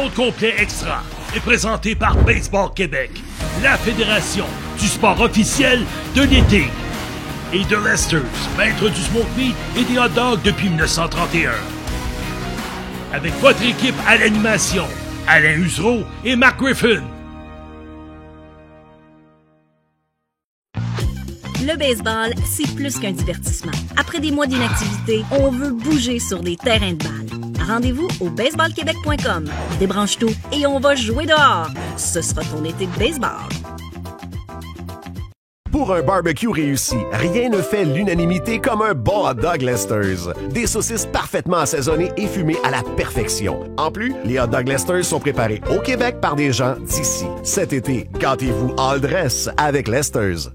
Compte complet extra est présenté par Baseball Québec, la fédération du sport officiel de l'été. Et de Lesters, maître du smoke meat et des hot dogs depuis 1931. Avec votre équipe à l'animation, Alain Usereau et Mark Griffin. Le baseball, c'est plus qu'un divertissement. Après des mois d'inactivité, on veut bouger sur des terrains de balle. Rendez-vous au baseballquebec.com. Débranche tout et on va jouer dehors. Ce sera ton été de baseball. Pour un barbecue réussi, rien ne fait l'unanimité comme un bon hot dog Lesters. Des saucisses parfaitement assaisonnées et fumées à la perfection. En plus, les hot dog Lesters sont préparés au Québec par des gens d'ici. Cet été, gâtez-vous all dress avec Lesters.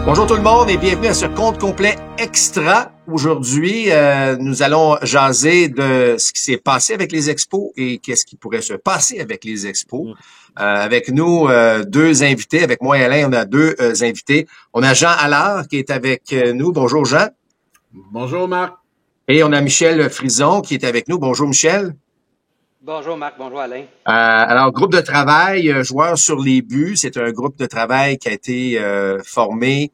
Bonjour tout le monde et bienvenue à ce compte complet extra. Aujourd'hui, nous allons jaser de ce qui s'est passé avec les expos et qu'est-ce qui pourrait se passer avec les expos. Avec nous, deux invités. Avec moi et Alain, on a deux invités. On a Jean Allard qui est avec nous. Bonjour Jean. Bonjour Marc. Et on a Michel Frison qui est avec nous. Bonjour Michel. Bonjour Marc, bonjour Alain. Alors, groupe de travail, joueurs sur les buts, c'est un groupe de travail qui a été formé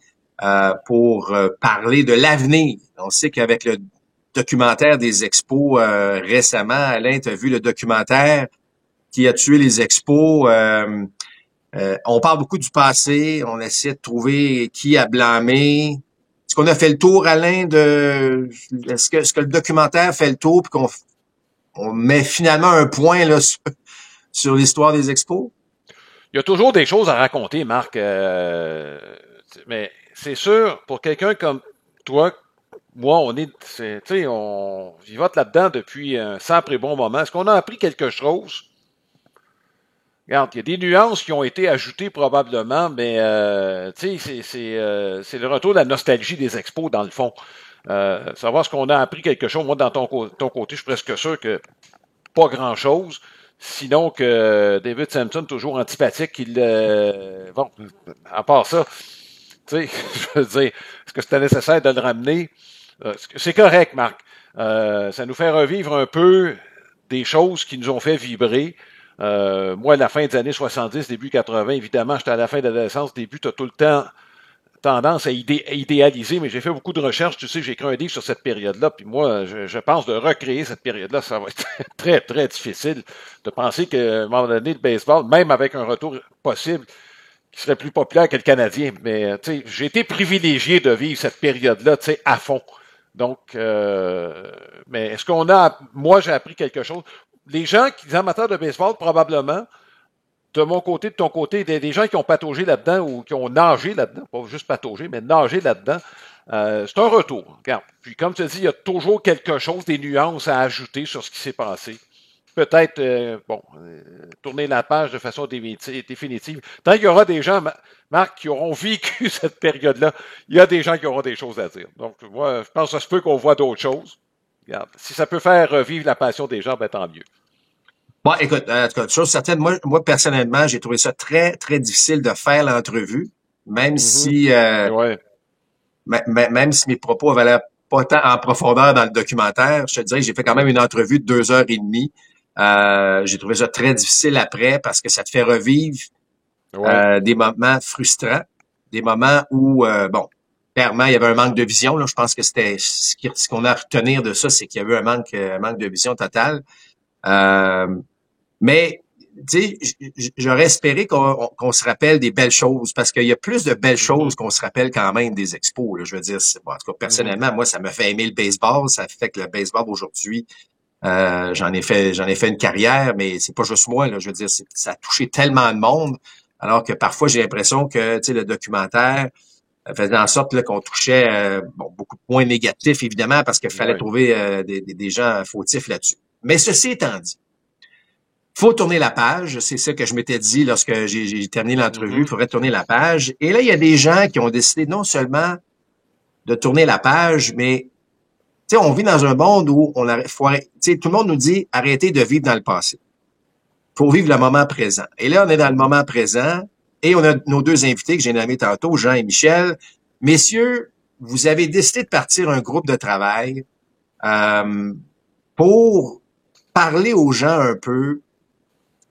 pour parler de l'avenir. On sait qu'avec le documentaire des expos récemment, Alain, tu as vu le documentaire qui a tué les expos. On parle beaucoup du passé, on essaie de trouver qui a blâmé. Est-ce qu'on a fait le tour, Alain, est-ce que le documentaire fait le tour puis on met finalement un point là sur l'histoire des expos? Il y a toujours des choses à raconter, Marc. Mais c'est sûr, pour quelqu'un comme toi, moi, on vivote là-dedans depuis un simple et bon moment. Est-ce qu'on a appris quelque chose? Regarde, il y a des nuances qui ont été ajoutées probablement, mais c'est le retour de la nostalgie des expos, dans le fond. Savoir ce qu'on a appris quelque chose. Moi, dans ton côté, je suis presque sûr que pas grand-chose. Sinon que David Samson, toujours antipathique, bon, à part ça, tu sais, je veux dire, est-ce que c'était nécessaire de le ramener? C'est correct, Marc. Ça nous fait revivre un peu des choses qui nous ont fait vibrer. Moi, à la fin des années 70, début 80, évidemment, j'étais à la fin de l'adolescence, début, t'as tout le temps tendance à idéaliser, mais j'ai fait beaucoup de recherches. Tu sais, j'ai écrit un livre sur cette période-là, puis moi, je pense de recréer cette période-là, ça va être très, très difficile de penser qu'à un moment donné, le baseball, même avec un retour possible, qui serait plus populaire que le Canadien, mais tu sais, j'ai été privilégié de vivre cette période-là, tu sais, à fond. Donc, mais est-ce moi, j'ai appris quelque chose. Les gens, les amateurs de baseball, probablement, de mon côté, de ton côté, des gens qui ont pataugé là-dedans ou qui ont nagé là-dedans, pas juste pataugé, mais nagé là-dedans, c'est un retour. Regarde. Puis comme tu dis, il y a toujours quelque chose, des nuances à ajouter sur ce qui s'est passé. Peut-être, tourner la page de façon définitive. Tant qu'il y aura des gens, Marc, qui auront vécu cette période-là, il y a des gens qui auront des choses à dire. Donc, moi, je pense que ça se peut qu'on voit d'autres choses. Regarde. Si ça peut faire revivre la passion des gens, ben tant mieux. Bon, écoute, en tout cas, chose certaine, moi personnellement, j'ai trouvé ça très, très difficile de faire l'entrevue, même si même si mes propos avaient l'air pas tant en profondeur dans le documentaire. Je te dirais que j'ai fait quand même une entrevue de 2 heures et demie. J'ai trouvé ça très difficile après parce que ça te fait revivre des moments frustrants, des moments où, clairement, il y avait un manque de vision. Là. Je pense que c'était ce qu'on a à retenir de ça, c'est qu'il y avait un manque de vision totale. Mais, tu sais, j'aurais espéré qu'on se rappelle des belles choses, parce qu'il y a plus de belles choses qu'on se rappelle quand même des expos. Là. Je veux dire, en tout cas, personnellement, moi, ça me fait aimer le baseball. Ça fait que le baseball aujourd'hui, j'en ai fait une carrière, mais c'est pas juste moi. Là. Je veux dire, ça a touché tellement de monde, alors que parfois, j'ai l'impression que, tu sais, le documentaire faisait en sorte là, qu'on touchait beaucoup de points négatifs, évidemment, parce qu'il fallait trouver des gens fautifs là-dessus. Mais ceci étant dit, faut tourner la page. C'est ça que je m'étais dit lorsque j'ai terminé l'entrevue. Il faudrait tourner la page. Et là, il y a des gens qui ont décidé non seulement de tourner la page, mais tu sais, on vit dans un monde où tout le monde nous dit arrêtez de vivre dans le passé. Faut vivre le moment présent. Et là, on est dans le moment présent et on a nos deux invités que j'ai nommés tantôt, Jean et Michel. Messieurs, vous avez décidé de partir un groupe de travail pour parler aux gens un peu,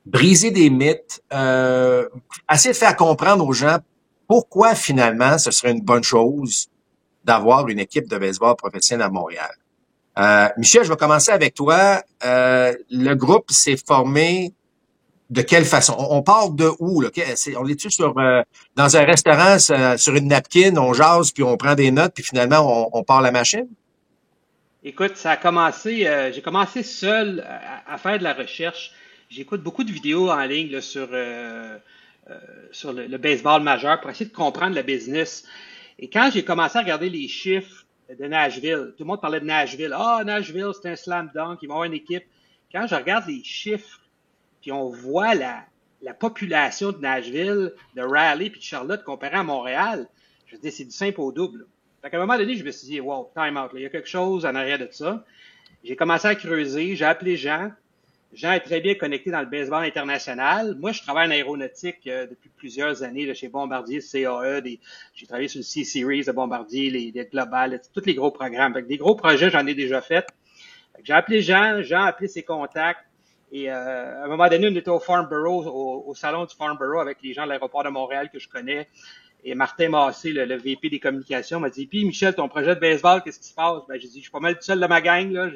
briser des mythes, essayer de faire comprendre aux gens pourquoi finalement ce serait une bonne chose d'avoir une équipe de baseball professionnelle à Montréal. Michel, je vais commencer avec toi. Le groupe s'est formé de quelle façon? On part de où, là? On est-tu dans un restaurant, sur une napkin, on jase, puis on prend des notes, puis finalement, on part la machine? Écoute, ça a commencé, j'ai commencé seul à faire de la recherche. J'écoute beaucoup de vidéos en ligne là, sur le baseball majeur pour essayer de comprendre le business. Et quand j'ai commencé à regarder les chiffres de Nashville, tout le monde parlait de Nashville. Ah, Nashville, c'est un slam dunk, ils vont avoir une équipe. Quand je regarde les chiffres, puis on voit la population de Nashville, de Raleigh puis de Charlotte comparée à Montréal, je veux dire, c'est du simple au double. Là. Fait qu'à un moment donné, je me suis dit, wow, time out, là, il y a quelque chose en arrière de ça. J'ai commencé à creuser, j'ai appelé Jean. Jean est très bien connecté dans le baseball international. Moi, je travaille en aéronautique depuis plusieurs années là, chez Bombardier, CAE. J'ai travaillé sur le C-Series de Bombardier, les Global, tous les gros programmes. Fait que des gros projets, j'en ai déjà fait. J'ai appelé Jean a appelé ses contacts. Et à un moment donné, on était au Farnborough, au salon du Farnborough avec les gens de l'aéroport de Montréal que je connais. Et Martin Massé, le VP des communications, m'a dit « Puis Michel, ton projet de baseball, qu'est-ce qui se passe? » Ben, j'ai dit « Je suis pas mal tout seul de ma gang, là.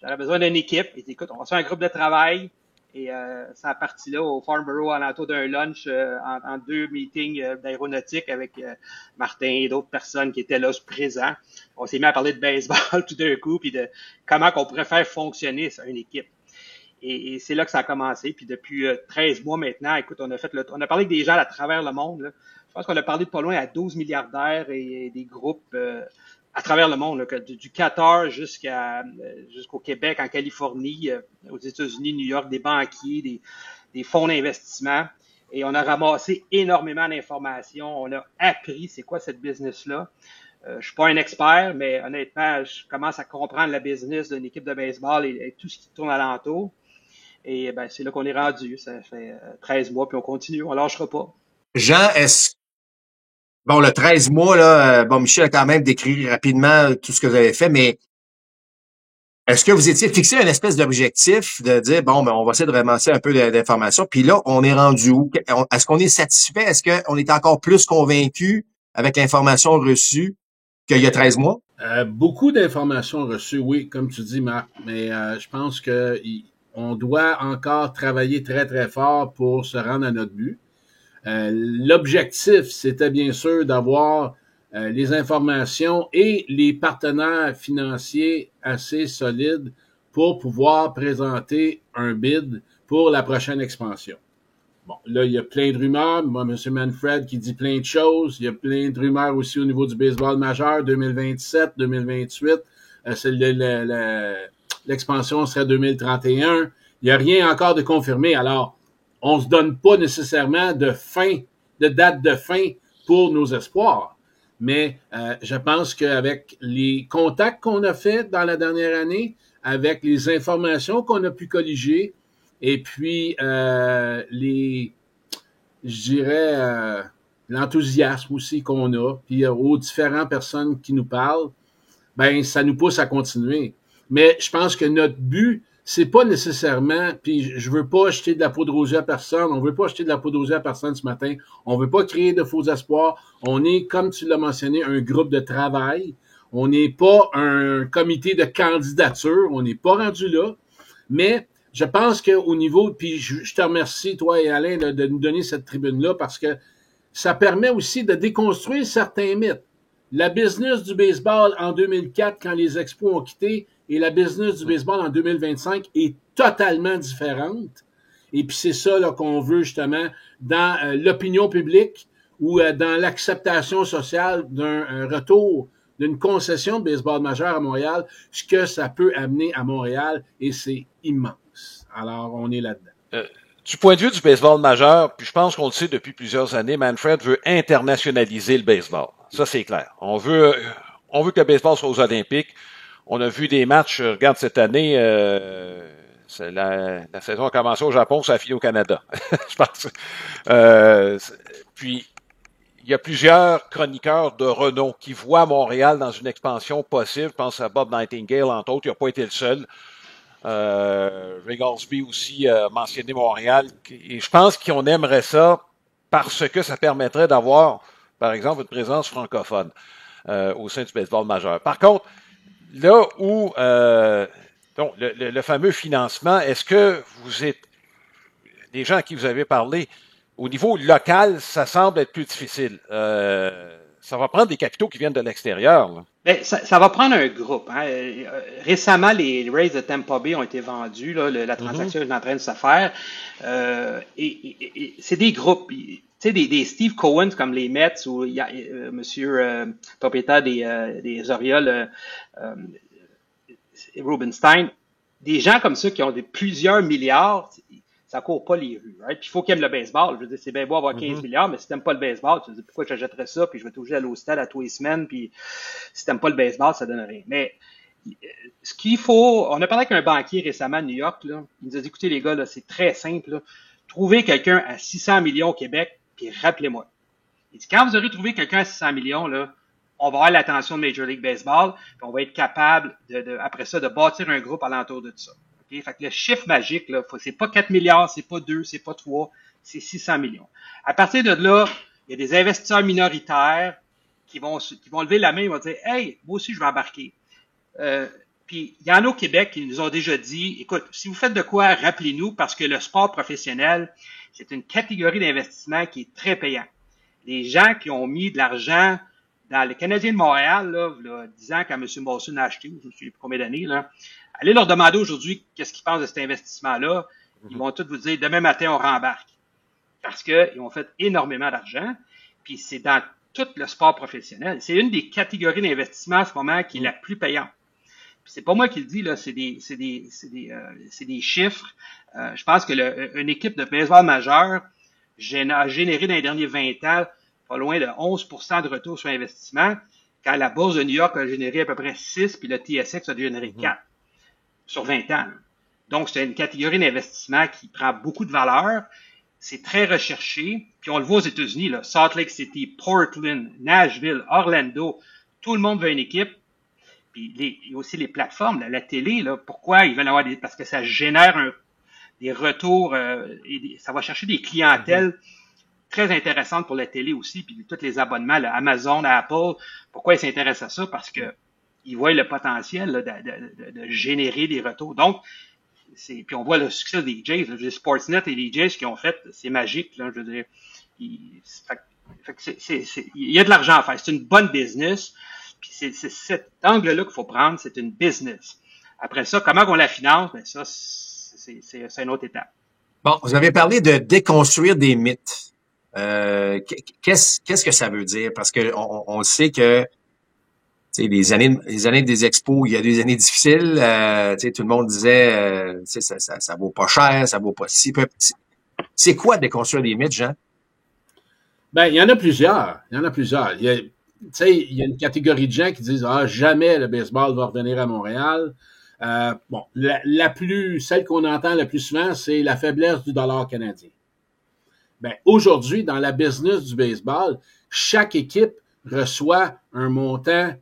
J'aurais besoin d'une équipe. » Il dit « Écoute, on va faire un groupe de travail. » Et ça a parti là au Farnborough alentour d'un lunch en 2 meetings d'aéronautique avec Martin et d'autres personnes qui étaient là présents. On s'est mis à parler de baseball tout d'un coup, puis de comment qu'on pourrait faire fonctionner ça, une équipe. Et c'est là que ça a commencé. Puis depuis 13 mois maintenant, écoute, on a parlé avec des gens à travers le monde. Là. Je pense qu'on a parlé de pas loin à 12 milliardaires et des groupes à travers le monde, là, du Qatar jusqu'au Québec, en Californie, aux États-Unis, New York, des banquiers, des fonds d'investissement. Et on a ramassé énormément d'informations. On a appris c'est quoi cette business-là. Je suis pas un expert, mais honnêtement, je commence à comprendre la business d'une équipe de baseball et tout ce qui tourne alentour. Et ben, c'est là qu'on est rendu. Ça fait 13 mois, puis on continue, on lâchera pas. Jean, bon, le 13 mois, là, bon, Michel a quand même décrit rapidement tout ce que vous avez fait, mais est-ce que vous étiez fixé un espèce d'objectif de dire, bon, ben, on va essayer de ramasser un peu d'informations, puis là, on est rendu où? Est-ce qu'on est satisfait? Est-ce qu'on est encore plus convaincu avec l'information reçue qu'il y a 13 mois? Beaucoup d'informations reçues, oui, comme tu dis, Marc, mais je pense que on doit encore travailler très, très fort pour se rendre à notre but. L'objectif, c'était bien sûr d'avoir les informations et les partenaires financiers assez solides pour pouvoir présenter un bid pour la prochaine expansion. Bon, là, il y a plein de rumeurs. Moi, M. Manfred qui dit plein de choses. Il y a plein de rumeurs aussi au niveau du baseball majeur, 2027, 2028. L'expansion serait 2031. Il n'y a rien encore de confirmé. Alors, on se donne pas nécessairement de date de fin pour nos espoirs. Mais je pense qu'avec les contacts qu'on a faits dans la dernière année, avec les informations qu'on a pu colliger, et puis l'enthousiasme aussi qu'on a, puis aux différentes personnes qui nous parlent, ben ça nous pousse à continuer. Mais je pense que notre but, c'est pas nécessairement, puis je veux pas jeter de la poudre aux yeux à personne, on veut pas jeter de la poudre aux yeux à personne ce matin, on veut pas créer de faux espoirs, on est, comme tu l'as mentionné, un groupe de travail, on n'est pas un comité de candidature, on n'est pas rendu là, mais je pense qu'au niveau, puis je te remercie, toi et Alain, de nous donner cette tribune-là, parce que ça permet aussi de déconstruire certains mythes. La business du baseball en 2004, quand les Expos ont quitté, et la business du baseball en 2025 est totalement différente. Et puis c'est ça là, qu'on veut justement dans l'opinion publique ou dans l'acceptation sociale d'un retour d'une concession de baseball majeur à Montréal, ce que ça peut amener à Montréal, et c'est immense. Alors, on est là-dedans. Du point de vue du baseball majeur, puis je pense qu'on le sait depuis plusieurs années, Manfred veut internationaliser le baseball. Ça, c'est clair. On veut que le baseball soit aux Olympiques. On a vu des matchs, regarde cette année, la saison a commencé au Japon, ça a fini au Canada. Je pense. Puis, il y a plusieurs chroniqueurs de renom qui voient Montréal dans une expansion possible. Je pense à Bob Nightingale, entre autres. Il n'a pas été le seul. Ray Orsby aussi a mentionné Montréal. Et je pense qu'on aimerait ça parce que ça permettrait d'avoir, par exemple, une présence francophone au sein du baseball majeur. Par contre, là où donc, le fameux financement, est-ce que vous êtes les gens à qui vous avez parlé, au niveau local, ça semble être plus difficile. Ça va prendre des capitaux qui viennent de l'extérieur. Là. Ben, ça va prendre un groupe. Hein. Récemment, les Rays de Tampa Bay ont été vendus. Là, la transaction est en train de se faire. Et c'est des groupes. Tu sais, des Steve Cohen comme les Mets ou il y a monsieur propriétaire des Orioles, Rubenstein. Des gens comme ça qui ont plusieurs milliards, ça court pas les rues, right? Puis il faut qu'ils aiment le baseball. Je veux dire, c'est bien beau avoir 15 milliards, mais si t'aimes pas le baseball, tu te dis pourquoi j'achèterais ça, puis je vais toujours aller au stade à tous les semaines, puis si t'aimes pas le baseball, ça donne rien. Mais ce qu'il faut, on a parlé avec un banquier récemment à New York, là, il nous a dit, écoutez les gars, là, c'est très simple, là. Trouvez quelqu'un à 600 millions au Québec, puis rappelez-moi. Il dit, quand vous aurez trouvé quelqu'un à 600 millions, là, on va avoir l'attention de Major League Baseball, puis on va être capable, après ça, de bâtir un groupe alentour de tout ça. Okay? Fait que le chiffre magique, là, c'est pas 4 milliards, c'est pas 2, c'est pas 3, c'est 600 millions. À partir de là, il y a des investisseurs minoritaires qui vont lever la main et vont dire, hey, moi aussi, je vais embarquer. Puis, il y en a au Québec qui nous ont déjà dit, écoute, si vous faites de quoi, rappelez-nous, parce que le sport professionnel, c'est une catégorie d'investissement qui est très payant. Les gens qui ont mis de l'argent dans le Canadien de Montréal, là 10 ans, quand M. Molson a acheté, je ne sais plus combien d'années, là, allez leur demander aujourd'hui qu'est-ce qu'ils pensent de cet investissement-là. Ils vont tous vous dire, demain matin, on rembarque. Parce qu'ils ont fait énormément d'argent, puis c'est dans tout le sport professionnel. C'est une des catégories d'investissement à ce moment qui est la plus payante. Puis c'est pas moi qui le dis, là, c'est des chiffres. Je pense que une équipe de baseball majeur a généré dans les derniers 20 ans pas loin de 11% de retour sur investissement, quand la bourse de New York a généré à peu près 6, puis le TSX a généré 4 sur 20 ans. Donc, c'est une catégorie d'investissement qui prend beaucoup de valeur. C'est très recherché. Puis on le voit aux États-Unis, là, Salt Lake City, Portland, Nashville, Orlando, tout le monde veut une équipe. Puis il y a aussi les plateformes, la télé, là, pourquoi ils veulent avoir parce que ça génère des retours, ça va chercher des clientèles très intéressantes pour la télé aussi, puis tous les abonnements, là, Amazon, Apple, pourquoi ils s'intéressent à ça? Parce que ils voient le potentiel là, de générer des retours. Donc, puis on voit le succès des Jays, là, Sportsnet et les Jays qui ont fait, c'est magique, là, je veux dire. Il y a de l'argent à faire. C'est une bonne business. Puis c'est cet angle-là qu'il faut prendre, c'est une business. Après ça, comment on la finance? Ben ça, c'est une autre étape. Bon, vous avez parlé de déconstruire des mythes. Qu'est-ce que ça veut dire? Parce que on sait que les années des expos, il y a des années difficiles. Tout le monde disait ça vaut pas cher, ça vaut pas si peu. C'est quoi déconstruire des mythes, Jean? Ben, il y en a plusieurs. Il y a une catégorie de gens qui disent jamais le baseball va revenir à Montréal. Bon, celle qu'on entend le plus souvent, c'est la faiblesse du dollar canadien. Ben, aujourd'hui, dans la business du baseball, chaque équipe reçoit un montant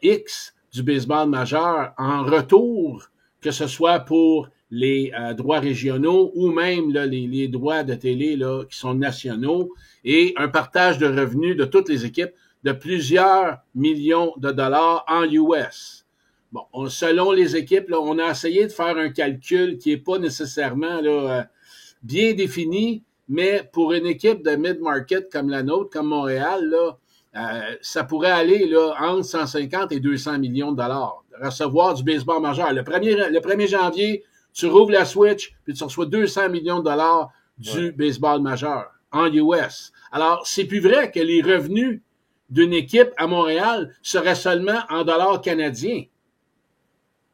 X du baseball majeur en retour, que ce soit pour les droits régionaux ou même là, les droits de télé là, qui sont nationaux et un partage de revenus de toutes les équipes de plusieurs millions de dollars en US. Bon, selon les équipes, là, on a essayé de faire un calcul qui est pas nécessairement là, bien défini, mais pour une équipe de mid-market comme la nôtre, comme Montréal, là, ça pourrait aller là, entre 150 et 200 millions de dollars. Recevoir du baseball majeur. Le 1er janvier, tu rouvres la Switch, puis tu reçois 200 millions de dollars du baseball majeur en US. Alors, c'est plus vrai que les revenus d'une équipe à Montréal seraient seulement en dollars canadiens.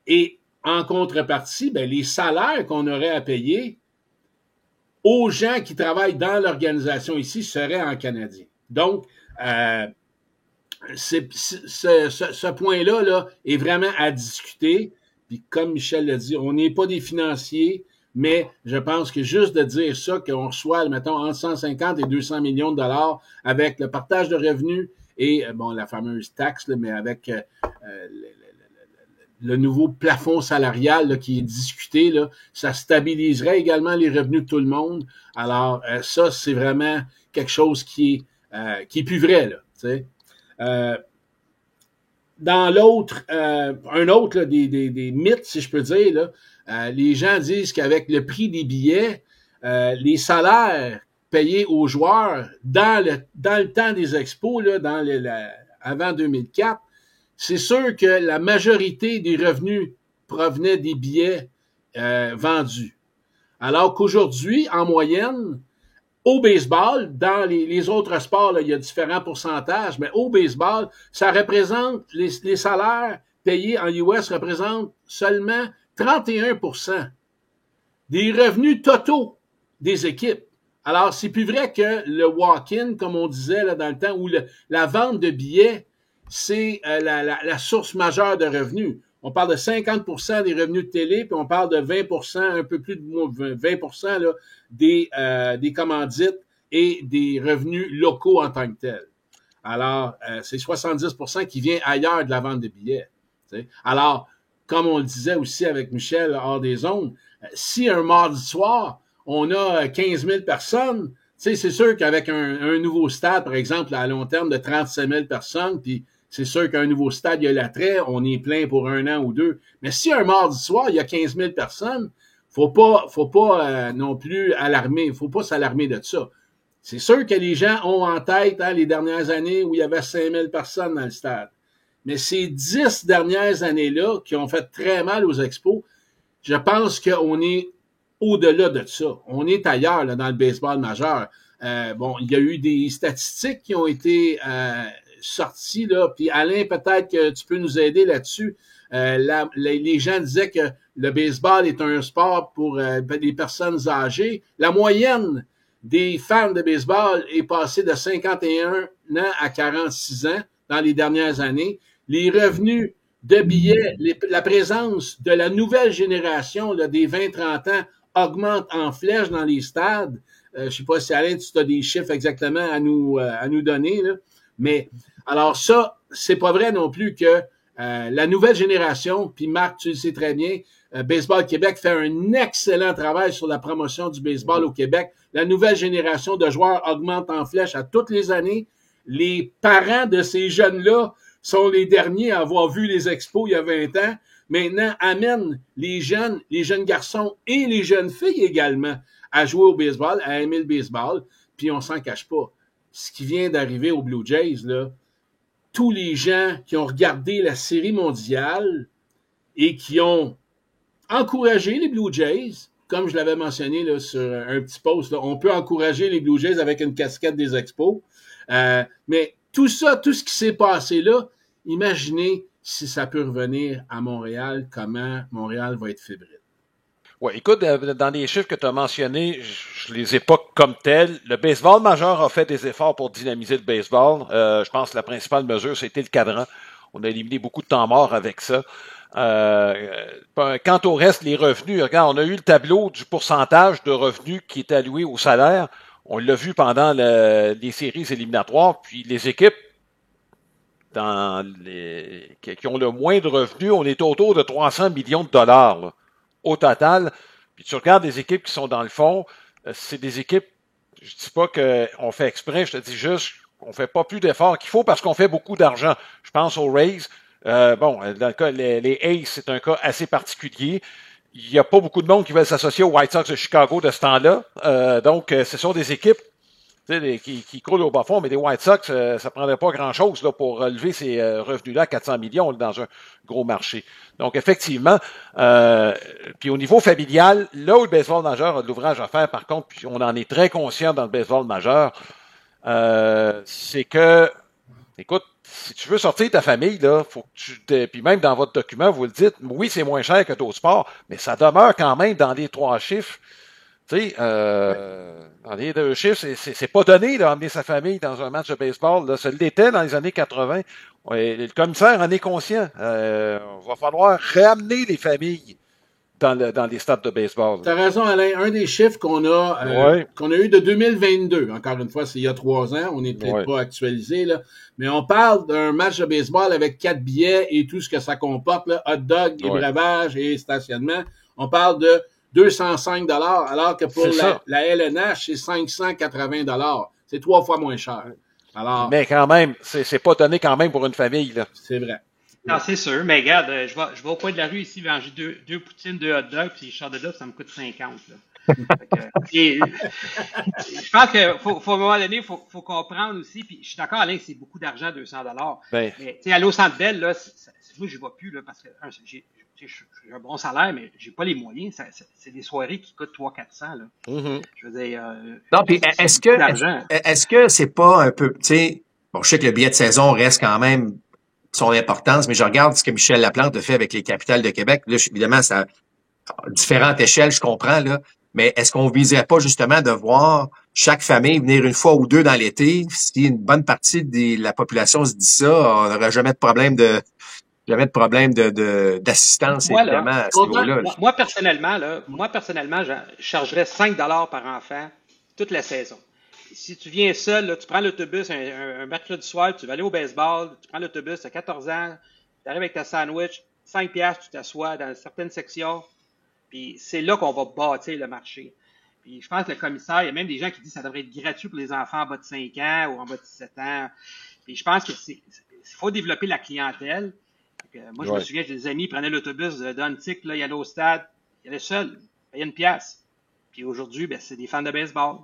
Et en contrepartie, ben, les salaires qu'on aurait à payer aux gens qui travaillent dans l'organisation ici seraient en canadien. Donc, ce point-là là, est vraiment à discuter. Puis comme Michel l'a dit, on n'est pas des financiers, mais je pense que juste de dire ça, qu'on reçoit, mettons, entre 150 et 200 millions de dollars avec le partage de revenus et, bon, la fameuse taxe, là, mais avec le nouveau plafond salarial là, qui est discuté, là, ça stabiliserait également les revenus de tout le monde. Alors, ça, c'est vraiment quelque chose qui est plus vrai, là, tu sais. Dans l'autre, un autre là, des mythes, si je peux dire, là, les gens disent qu'avec le prix des billets, les salaires payés aux joueurs dans le temps des expos, là, avant 2004, c'est sûr que la majorité des revenus provenaient des billets vendus. Alors qu'aujourd'hui, en moyenne, au baseball, dans les autres sports, là, il y a différents pourcentages, mais au baseball, ça représente, les salaires payés en US représentent seulement 31% des revenus totaux des équipes. Alors, c'est plus vrai que le walk-in, comme on disait là, dans le temps, où la vente de billets, c'est la source majeure de revenus. On parle de 50% des revenus de télé, puis on parle de 20%, un peu plus de 20% là, des commandites et des revenus locaux en tant que tels. Alors, c'est 70% qui vient ailleurs de la vente de billets. T'sais. Alors, comme on le disait aussi avec Michel hors des ondes, si un mardi soir, on a 15 000 personnes, c'est sûr qu'avec un nouveau stade, par exemple, à long terme de 37 000 personnes, puis c'est sûr qu'un nouveau stade, il y a l'attrait, on est plein pour 1 an ou 2. Mais si un mardi soir, il y a 15 000 personnes, faut pas non plus alarmer, faut pas s'alarmer de ça. C'est sûr que les gens ont en tête les dernières années où il y avait 5 000 personnes dans le stade. Mais ces 10 dernières années-là qui ont fait très mal aux expos, je pense qu'on est au-delà de ça. On est ailleurs là, dans le baseball majeur. Bon, il y a eu des statistiques qui ont été sorties, là, puis Alain, peut-être que tu peux nous aider là-dessus. Les gens disaient que le baseball est un sport pour les personnes âgées. La moyenne des fans de baseball est passée de 51 ans à 46 ans dans les dernières années. Les revenus de billets, la présence de la nouvelle génération là, des 20-30 ans augmente en flèche dans les stades. Je sais pas si Alain, tu as des chiffres exactement à nous donner, là. Mais alors ça, c'est pas vrai non plus que la nouvelle génération, puis Marc, tu le sais très bien, Baseball Québec fait un excellent travail sur la promotion du baseball au Québec. La nouvelle génération de joueurs augmente en flèche à toutes les années. Les parents de ces jeunes-là sont les derniers à avoir vu les expos il y a 20 ans. Maintenant, amènent les jeunes garçons et les jeunes filles également à jouer au baseball, à aimer le baseball. Puis on s'en cache pas. Ce qui vient d'arriver aux Blue Jays, là, tous les gens qui ont regardé la série mondiale et qui ont encouragé les Blue Jays, comme je l'avais mentionné là, sur un petit post, là, on peut encourager les Blue Jays avec une casquette des Expos. Mais tout ça, tout ce qui s'est passé là, imaginez si ça peut revenir à Montréal, comment Montréal va être fébrile. Oui, écoute, dans les chiffres que tu as mentionnés, je les ai pas comme tels. Le baseball majeur a fait des efforts pour dynamiser le baseball. Je pense que la principale mesure, c'était le cadran. On a éliminé beaucoup de temps mort avec ça. Quant au reste, les revenus, regarde, on a eu le tableau du pourcentage de revenus qui est alloué au salaire. On l'a vu pendant les séries éliminatoires, puis les équipes qui ont le moins de revenus, on est autour de 300 millions de dollars là, au total. Puis tu regardes les équipes qui sont dans le fond, c'est des équipes, je dis pas qu'on fait exprès, je te dis juste qu'on fait pas plus d'efforts qu'il faut parce qu'on fait beaucoup d'argent. Je pense aux Rays. Dans le cas, les Aces, c'est un cas assez particulier. Il n'y a pas beaucoup de monde qui veulent s'associer aux White Sox de Chicago de ce temps-là. Donc, ce sont des équipes qui croulent au bas fond, mais les White Sox, ça prendrait pas grand-chose là, pour relever ces revenus-là à 400 millions là, dans un gros marché. Donc, effectivement, puis au niveau familial, là où le baseball majeur a de l'ouvrage à faire, par contre, puis on en est très conscient dans le baseball majeur, c'est que, écoute, si tu veux sortir ta famille, là, faut que puis même dans votre document, vous le dites, oui, c'est moins cher que d'autres sports, mais ça demeure quand même dans les 3 chiffres. Tu sais, dans les 2 chiffres, c'est pas donné d'emmener sa famille dans un match de baseball. Là. Ça l'était dans les années 80. Le commissaire en est conscient. Va falloir ramener les familles dans les stades de baseball. T'as raison, Alain. Un des chiffres qu'on a eu de 2022, encore une fois, c'est il y a 3 ans, on n'est peut-être pas actualisé, là, mais on parle d'un match de baseball avec 4 billets et tout ce que ça comporte, là, hot dog, et breuvage et stationnement. On parle de 205 $, alors que pour la LNH, c'est 580 $. C'est 3 fois moins cher. Alors, mais quand même, c'est pas donné quand même pour une famille, là. C'est vrai. Non, c'est sûr, mais regarde, je vais au coin de la rue ici, manger deux poutines, 2 hot dogs, puis je sors de là, ça me coûte 50. Là. Je pense qu'il faut à un moment donné, faut comprendre aussi, puis je suis d'accord, Alain, c'est beaucoup d'argent, 200 $. Ben. Mais tu sais, aller au Centre Bell, là, moi, je ne vais plus, là, parce que j'ai un bon salaire, mais j'ai pas les moyens. C'est des soirées qui coûtent 300-400, là. Mm-hmm. Je veux dire, non, puis est-ce que c'est pas un peu, tu sais, bon, je sais que le billet de saison reste quand même son importance, mais je regarde ce que Michel Laplante a fait avec les capitales de Québec. Là, évidemment, c'est à différentes échelles, je comprends, là. Mais est-ce qu'on viserait pas justement de voir chaque famille venir une fois ou deux dans l'été? Si une bonne partie de la population se dit ça, on n'aura jamais de problème d'assistance, évidemment, à ce niveau-là. Moi, personnellement, je chargerais 5 $ par enfant toute la saison. Si tu viens seul, là, tu prends l'autobus un mercredi soir, tu vas aller au baseball, tu prends l'autobus, tu as 14 ans, tu arrives avec ta sandwich, 5 $, tu t'assois dans certaines sections, puis c'est là qu'on va bâtir le marché. Puis je pense que le commissaire, il y a même des gens qui disent que ça devrait être gratuit pour les enfants en bas de 5 ans ou en bas de 17 ans. Puis je pense que faut développer la clientèle. Moi, je me souviens, j'ai des amis, ils prenaient l'autobus d'Antique, là, ils allaient au stade, ils allaient seuls, ils payaient 1 $. Puis aujourd'hui, c'est des fans de baseball.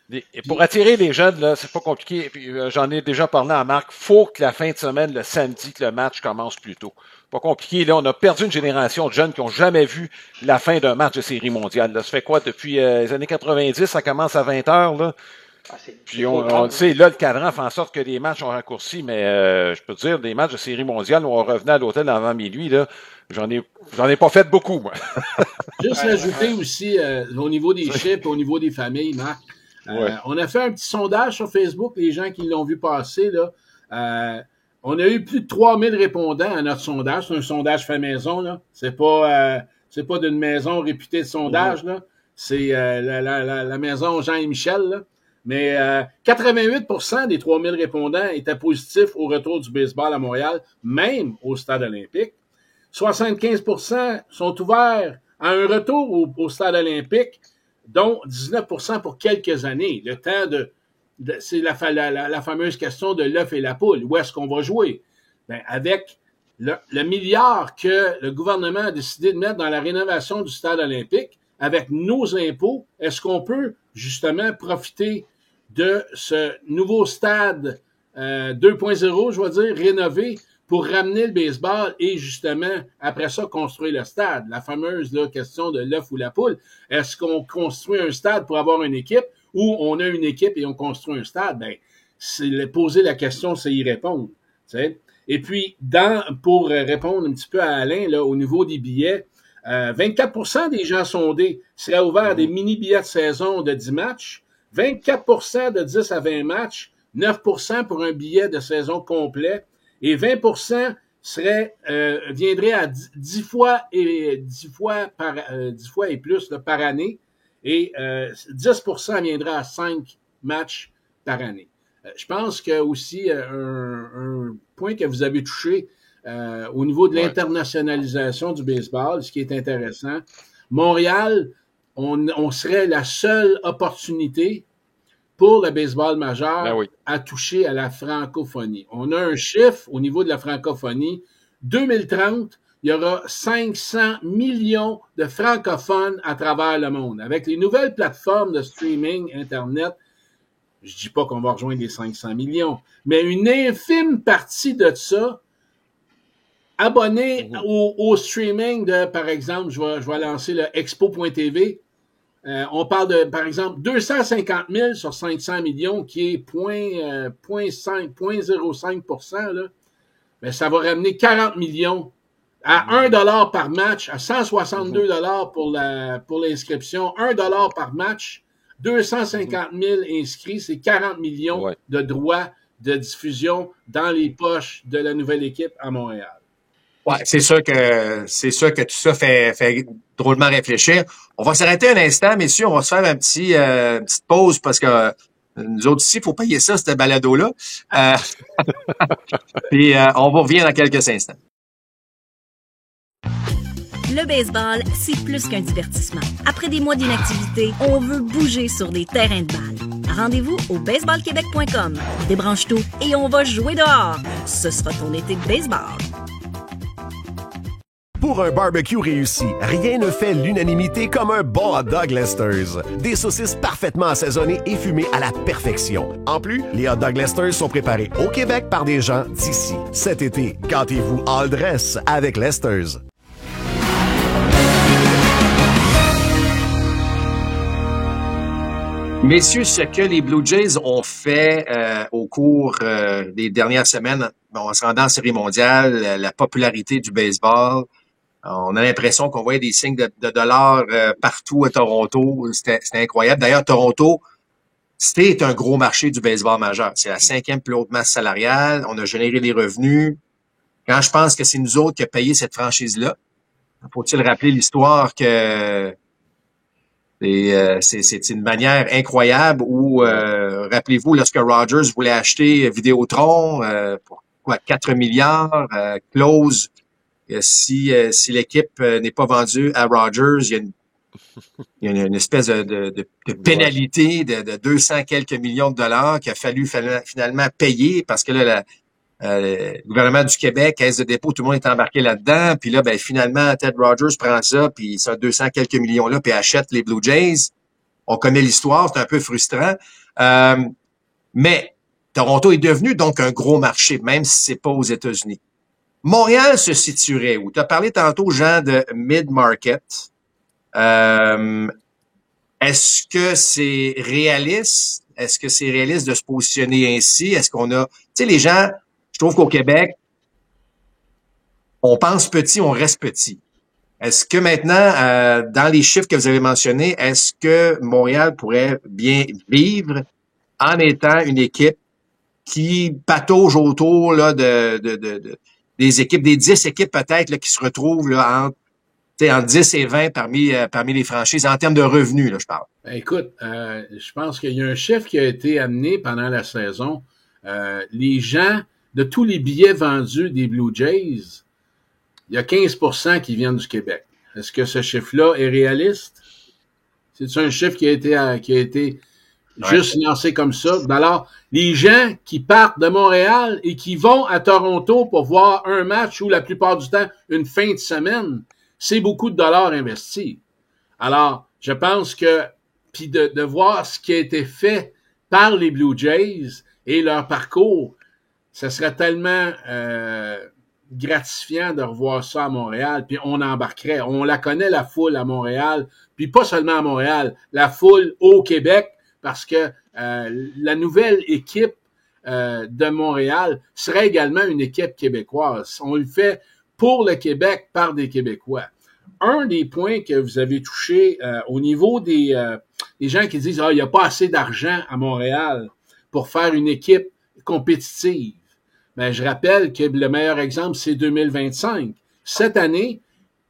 Et pour attirer les jeunes, là, c'est pas compliqué. Puis, j'en ai déjà parlé à Marc. Faut que la fin de semaine, le samedi, que le match commence plus tôt. Pas compliqué. Là, on a perdu une génération de jeunes qui ont jamais vu la fin d'un match de série mondiale. Là, ça fait quoi depuis les années 90? Ça commence à 20 h là. Puis on le sait, là, le cadran fait en sorte que les matchs ont raccourci, mais je peux te dire, des matchs de série mondiale où on revenait à l'hôtel avant minuit, là, j'en ai pas fait beaucoup, moi. Juste rajouter aussi au niveau des chiffres, au niveau des familles, Marc. On a fait un petit sondage sur Facebook, les gens qui l'ont vu passer, là. On a eu plus de 3000 répondants à notre sondage. C'est un sondage fait maison, là. C'est pas d'une maison réputée de sondage, là. C'est la maison Jean et Michel, là. Mais 88% des 3000 répondants étaient positifs au retour du baseball à Montréal, même au stade olympique. 75% sont ouverts à un retour au stade olympique, dont 19% pour quelques années. Le temps c'est la fameuse question de l'œuf et la poule. Où est-ce qu'on va jouer? Ben, avec le milliard que le gouvernement a décidé de mettre dans la rénovation du stade olympique, avec nos impôts, est-ce qu'on peut justement profiter de ce nouveau stade 2.0, je vais dire, rénové, pour ramener le baseball et justement, après ça, construire le stade? La fameuse question de l'œuf ou la poule. Est-ce qu'on construit un stade pour avoir une équipe ou on a une équipe et on construit un stade? Ben, poser la question, c'est y répondre. T'sais? Et puis, pour répondre un petit peu à Alain, là, au niveau des billets, 24% des gens sondés seraient ouverts à des mini-billets de saison de 10 matchs, 24% de 10 à 20 matchs, 9% pour un billet de saison complet, et 20% viendraient à 10 fois et plus là, par année, et 10% viendrait à 5 matchs par année. Je pense que aussi un point que vous avez touché au niveau de l'internationalisation du baseball, ce qui est intéressant, Montréal, on serait la seule opportunité pour le baseball majeur à toucher à la francophonie. On a un chiffre au niveau de la francophonie. 2030, il y aura 500 millions de francophones à travers le monde. Avec les nouvelles plateformes de streaming Internet, je dis pas qu'on va rejoindre les 500 millions, mais une infime partie de ça, abonnés au streaming de, par exemple, je vais lancer le expo.tv. On parle de, par exemple, 250 000 sur 500 millions, qui est 0,05%, là. Mais ça va ramener 40 millions à $1 par match, à 162 $ pour l'inscription, $1 par match, 250 000 inscrits, c'est 40 millions de droits de diffusion dans les poches de la nouvelle équipe à Montréal. Ouais, c'est sûr que tout ça fait drôlement réfléchir. On va s'arrêter un instant, messieurs. On va se faire une petite pause parce que nous autres ici, il faut payer ça, cette balado-là. Puis on va revenir dans quelques instants. Le baseball, c'est plus qu'un divertissement. Après des mois d'inactivité, on veut bouger sur des terrains de balle. Rendez-vous au baseballquebec.com. Débranche tout et on va jouer dehors. Ce sera ton été de baseball. Pour un barbecue réussi, rien ne fait l'unanimité comme un bon hot dog Lesters. Des saucisses parfaitement assaisonnées et fumées à la perfection. En plus, les hot dog Lesters sont préparés au Québec par des gens d'ici. Cet été, gâtez-vous all dress avec Lesters. Messieurs, ce que les Blue Jays ont fait au cours des dernières semaines, en se rendant en Série mondiale, la popularité du baseball, on a l'impression qu'on voyait des signes de dollars partout à Toronto. C'était incroyable. D'ailleurs, Toronto, c'est un gros marché du baseball majeur. C'est la 5e plus haute masse salariale. On a généré des revenus. Quand je pense que c'est nous autres qui avons payé cette franchise-là, faut-il rappeler l'histoire que c'est une manière incroyable où, rappelez-vous, lorsque Rogers voulait acheter Vidéotron pour quoi, 4 milliards, close, si l'équipe n'est pas vendue à Rogers, il y a une espèce de pénalité de 200 quelques millions de dollars qu'il a fallu finalement payer parce que là, le gouvernement du Québec, Caisse de dépôt, tout le monde est embarqué là-dedans. Puis là, ben finalement, Ted Rogers prend ça, puis ça 200 quelques millions-là, puis achète les Blue Jays. On connaît l'histoire, c'est un peu frustrant. Mais Toronto est devenu donc un gros marché, même si c'est pas aux États-Unis. Montréal se situerait où? Tu as parlé tantôt, Jean, de mid-market. Est-ce que c'est réaliste? Est-ce que c'est réaliste de se positionner ainsi? Est-ce qu'on a... Tu sais, les gens... Je trouve qu'au Québec, on pense petit, on reste petit. Est-ce que maintenant, dans les chiffres que vous avez mentionnés, est-ce que Montréal pourrait bien vivre en étant une équipe qui patauge autour là, des équipes, des 10 équipes peut-être là, qui se retrouvent là, entre 10 et 20 parmi les franchises, en termes de revenus, là, je parle? Ben, écoute, je pense qu'il y a un chiffre qui a été amené pendant la saison. Les gens... De tous les billets vendus des Blue Jays, il y a 15% qui viennent du Québec. Est-ce que ce chiffre-là est réaliste? C'est un chiffre qui a été juste lancé comme ça. Alors, les gens qui partent de Montréal et qui vont à Toronto pour voir un match ou la plupart du temps une fin de semaine, c'est beaucoup de dollars investis. Alors, je pense que, puis de voir ce qui a été fait par les Blue Jays et leur parcours, ça serait tellement gratifiant de revoir ça à Montréal, puis on embarquerait. On la connaît, la foule à Montréal, puis pas seulement à Montréal, la foule au Québec, parce que la nouvelle équipe de Montréal serait également une équipe québécoise. On le fait pour le Québec, par des Québécois. Un des points que vous avez touché au niveau des gens qui disent « Ah, il n'y a pas assez d'argent à Montréal pour faire une équipe compétitive ». Ben, je rappelle que le meilleur exemple, c'est 2025. Cette année,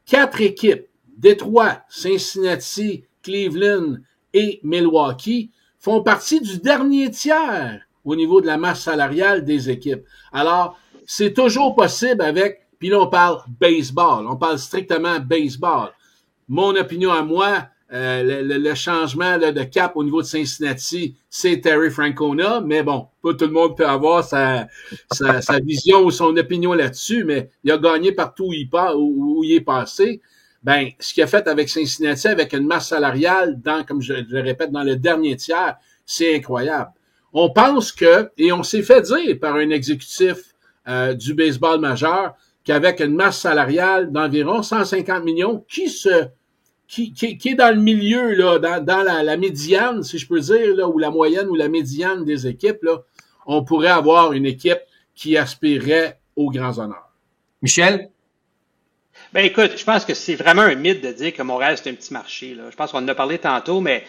4 équipes, Détroit, Cincinnati, Cleveland et Milwaukee, font partie du dernier tiers au niveau de la masse salariale des équipes. Alors, c'est toujours possible avec, puis là on parle baseball, on parle strictement baseball. Mon opinion à moi, le changement là, de cap au niveau de Cincinnati, c'est Terry Francona, mais bon, pas tout le monde peut avoir sa vision ou son opinion là-dessus, mais il a gagné partout où il est passé. Ben, ce qu'il a fait avec Cincinnati, avec une masse salariale, comme je le répète, dans le dernier tiers, c'est incroyable. On pense que, et on s'est fait dire par un exécutif du baseball majeur, qu'avec une masse salariale d'environ 150 millions, qui est dans le milieu, là, dans la médiane, si je peux dire, là, ou la moyenne ou la médiane des équipes, là, on pourrait avoir une équipe qui aspirerait aux grands honneurs. Michel? Ben écoute, je pense que c'est vraiment un mythe de dire que Montréal, c'est un petit marché, là. Je pense qu'on en a parlé tantôt, mais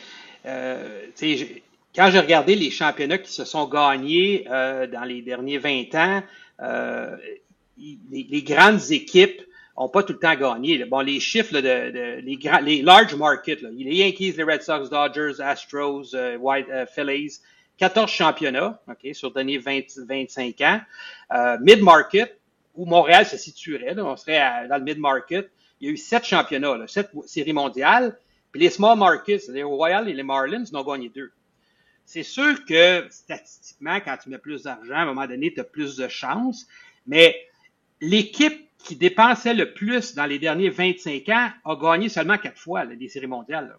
quand j'ai regardé les championnats qui se sont gagnés dans les derniers 20 ans, les grandes équipes n'ont pas tout le temps gagné. Bon, les chiffres là, les large markets, là, les Yankees, les Red Sox, Dodgers, Astros, Phillies, 14 championnats, OK, sur les derniers 25 ans. Mid-market, où Montréal se situerait, là, on serait dans le mid-market, il y a eu 7 championnats, là, 7 séries mondiales. Puis les small markets, les Royals et les Marlins, n'ont gagné 2. C'est sûr que, statistiquement, quand tu mets plus d'argent, à un moment donné, tu as plus de chances. Mais l'équipe qui dépensait le plus dans les derniers 25 ans a gagné seulement 4 fois là, les séries mondiales. Là.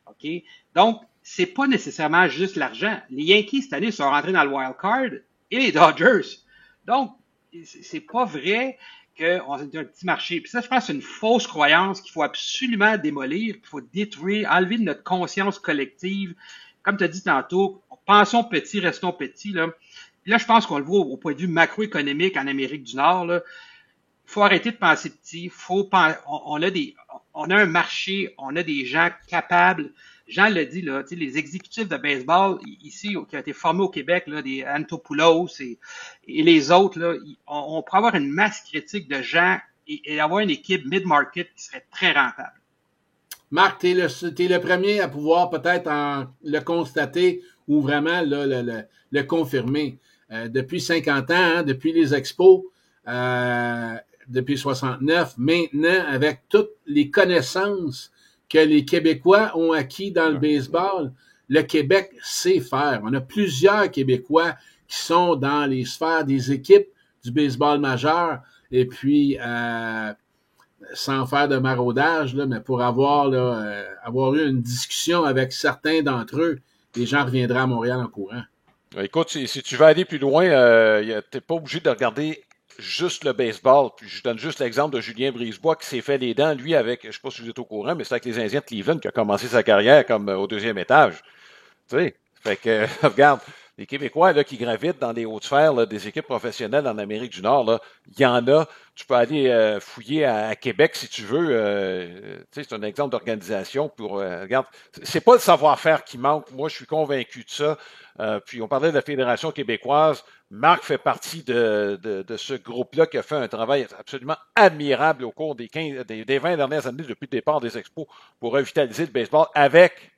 OK? Donc, c'est pas nécessairement juste l'argent. Les Yankees, cette année, sont rentrés dans le wild card et les Dodgers. Donc, c'est pas vrai qu'on est un petit marché. Puis ça, je pense que c'est une fausse croyance qu'il faut absolument démolir, qu'il faut détruire, enlever de notre conscience collective. Comme tu as dit tantôt, pensons petit, restons petits. Là, je pense qu'on le voit au point de vue macroéconomique en Amérique du Nord. Il faut arrêter de penser petit. On a un marché, on a des gens capables. Jean l'a dit, là, les exécutifs de baseball ici qui ont été formés au Québec, là, des Antopoulos et les autres, là, on pourrait avoir une masse critique de gens et avoir une équipe mid-market qui serait très rentable. Marc, t'es le premier à pouvoir peut-être le constater ou vraiment là, le confirmer. Depuis 50 ans, hein, depuis les expos, depuis 69, maintenant, avec toutes les connaissances que les Québécois ont acquis dans le baseball, le Québec sait faire. On a plusieurs Québécois qui sont dans les sphères des équipes du baseball majeur et puis sans faire de maraudage, là, mais pour avoir eu une discussion avec certains d'entre eux, les gens reviendraient à Montréal en courant. Écoute, si tu veux aller plus loin, t'es pas obligé de regarder juste le baseball. Puis je donne juste l'exemple de Julien Brisebois qui s'est fait les dents, lui, avec, je sais pas si vous êtes au courant, mais c'est avec les Indiens de Cleveland qui a commencé sa carrière comme au 2e étage. Tu sais, fait que, regarde, les Québécois là, qui gravitent dans les hautes sphères là, des équipes professionnelles en Amérique du Nord, là, il y en a. Tu peux aller fouiller à Québec si tu veux. Tu sais, c'est un exemple d'organisation pour. Regarde, c'est pas le savoir-faire qui manque. Moi, je suis convaincu de ça. Puis on parlait de la Fédération québécoise. Marc fait partie de ce groupe-là qui a fait un travail absolument admirable au cours des 20 dernières années depuis le départ des expos pour revitaliser le baseball avec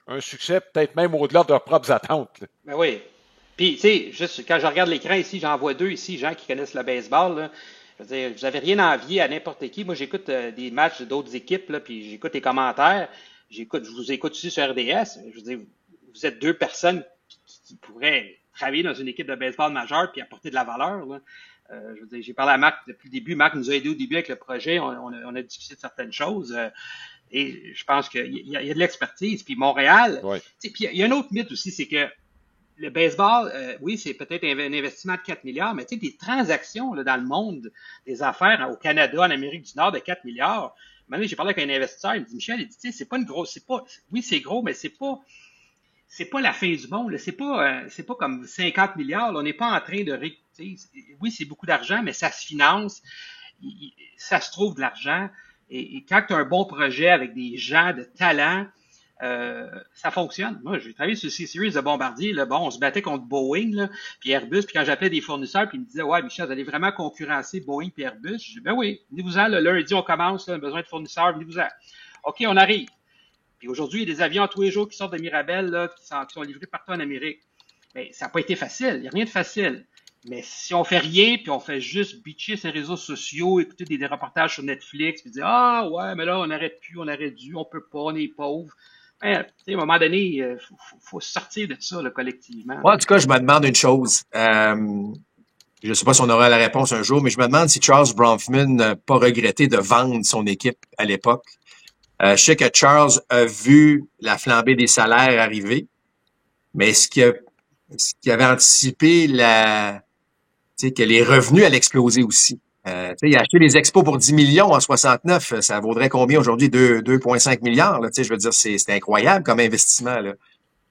un succès peut-être même au-delà de leurs propres attentes. Là. Ben oui. Puis, tu sais, juste quand je regarde l'écran ici, j'en vois 2 ici, gens qui connaissent le baseball. Là. Je veux dire, vous n'avez rien à envier à n'importe qui. Moi, j'écoute des matchs d'autres équipes, là, puis j'écoute les commentaires. Je vous écoute aussi sur RDS. Je veux dire, vous êtes 2 personnes qui pourraient travailler dans une équipe de baseball majeure puis apporter de la valeur. Là. Je veux dire, j'ai parlé à Marc depuis le début. Marc nous a aidé au début avec le projet. On a discuté de certaines choses. Et je pense qu'il y a de l'expertise. Puis Montréal, ouais. Puis il y a un autre mythe aussi, c'est que le baseball, oui, c'est peut-être un investissement de 4 milliards, mais tu sais, des transactions là, dans le monde des affaires au Canada, en Amérique du Nord, de 4 milliards. Maintenant, j'ai parlé avec un investisseur, il me dit, Michel, il dit, tu sais, c'est pas une grosse, oui, c'est gros, mais c'est pas la fin du monde. Là. C'est pas comme 50 milliards. Là. On n'est pas en train de oui, c'est beaucoup d'argent, mais ça se finance. Ça se trouve de l'argent. Et quand tu as un bon projet avec des gens de talent, ça fonctionne. Moi, j'ai travaillé sur ces séries de Bombardier. Là. Bon, on se battait contre Boeing, là, puis Airbus. Puis quand j'appelais des fournisseurs, puis ils me disaient, ouais, Michel, vous allez vraiment concurrencer Boeing puis Airbus. Je dis, ben oui, venez-vous-en. Le lundi, on commence. Là, on a besoin de fournisseurs. Venez-vous-en. OK, on arrive. Puis aujourd'hui, il y a des avions tous les jours qui sortent de Mirabel, là, qui sont livrés partout en Amérique. Mais ça n'a pas été facile. Il n'y a rien de facile. Mais si on fait rien, puis on fait juste bitcher sur les réseaux sociaux, écouter des reportages sur Netflix, puis dire « Ah, ouais, mais là, on n'arrête plus, on aurait dû, on peut pas, on est pauvre. » À un moment donné, faut sortir de ça là, collectivement. Moi, en tout cas, je me demande une chose. Je ne sais pas si on aura la réponse un jour, mais je me demande si Charles Bronfman n'a pas regretté de vendre son équipe à l'époque. Je sais que Charles a vu la flambée des salaires arriver, mais est-ce qu'il avait anticipé que les revenus allaient exploser aussi? Il a acheté les expos pour 10 millions en 69. Ça vaudrait combien aujourd'hui? 2,5 milliards. Là, je veux dire, c'est incroyable comme investissement. Là.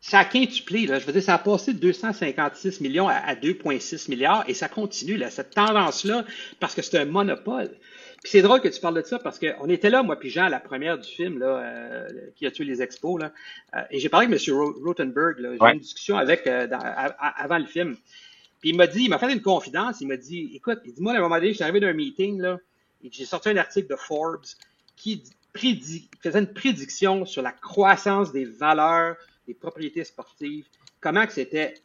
Ça a quintuplé. Là. Je veux dire, ça a passé de 256 millions à 2,6 milliards et ça continue, là, cette tendance-là, parce que c'est un monopole. Puis c'est drôle que tu parles de ça parce qu'on était là, moi puis Jean, à la première du film là, qui a tué les expos. Là, et j'ai parlé avec M. Rothenberg. J'ai eu une discussion avec avant le film. Puis il m'a fait une confidence, il m'a dit, écoute, il dit, moi, à un moment donné, je suis arrivé d'un meeting, là, et j'ai sorti un article de Forbes qui faisait une prédiction sur la croissance des valeurs des propriétés sportives, comment que c'était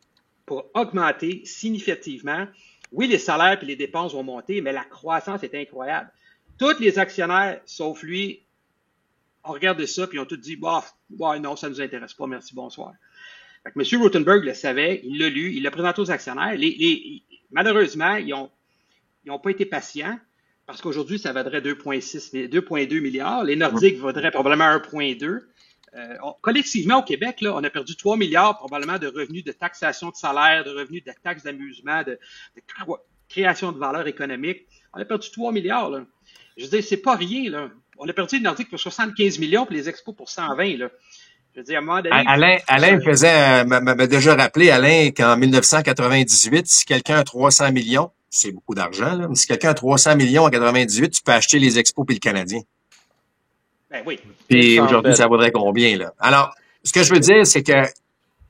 pour augmenter significativement. Oui, les salaires et les dépenses vont monter, mais la croissance est incroyable. Tous les actionnaires, sauf lui, ont regardé ça et ont tous dit, bah, non, ça ne nous intéresse pas, merci, bonsoir. Fait que M. Rothenberg le savait, il l'a lu, il l'a présenté aux actionnaires. Malheureusement, ils n'ont pas été patients parce qu'aujourd'hui, ça vaudrait 2,2 milliards. Les Nordiques vaudraient probablement 1,2. Collectivement, au Québec, là, on a perdu 3 milliards probablement de revenus de taxation de salaire, de revenus de taxes d'amusement, de création de valeur économique. On a perdu 3 milliards. Là. Je veux dire, c'est pas rien. Là. On a perdu les Nordiques pour 75 millions puis les Expos pour 120. Là. Je veux dire, à un moment donné, Alain m'a déjà rappelé, Alain, qu'en 1998, si quelqu'un a 300 millions, c'est beaucoup d'argent, là, mais si quelqu'un a 300 millions en 98, tu peux acheter les Expos puis le Canadien. Ben oui. Puis aujourd'hui, ça vaudrait combien, là? Alors, ce que je veux dire, c'est que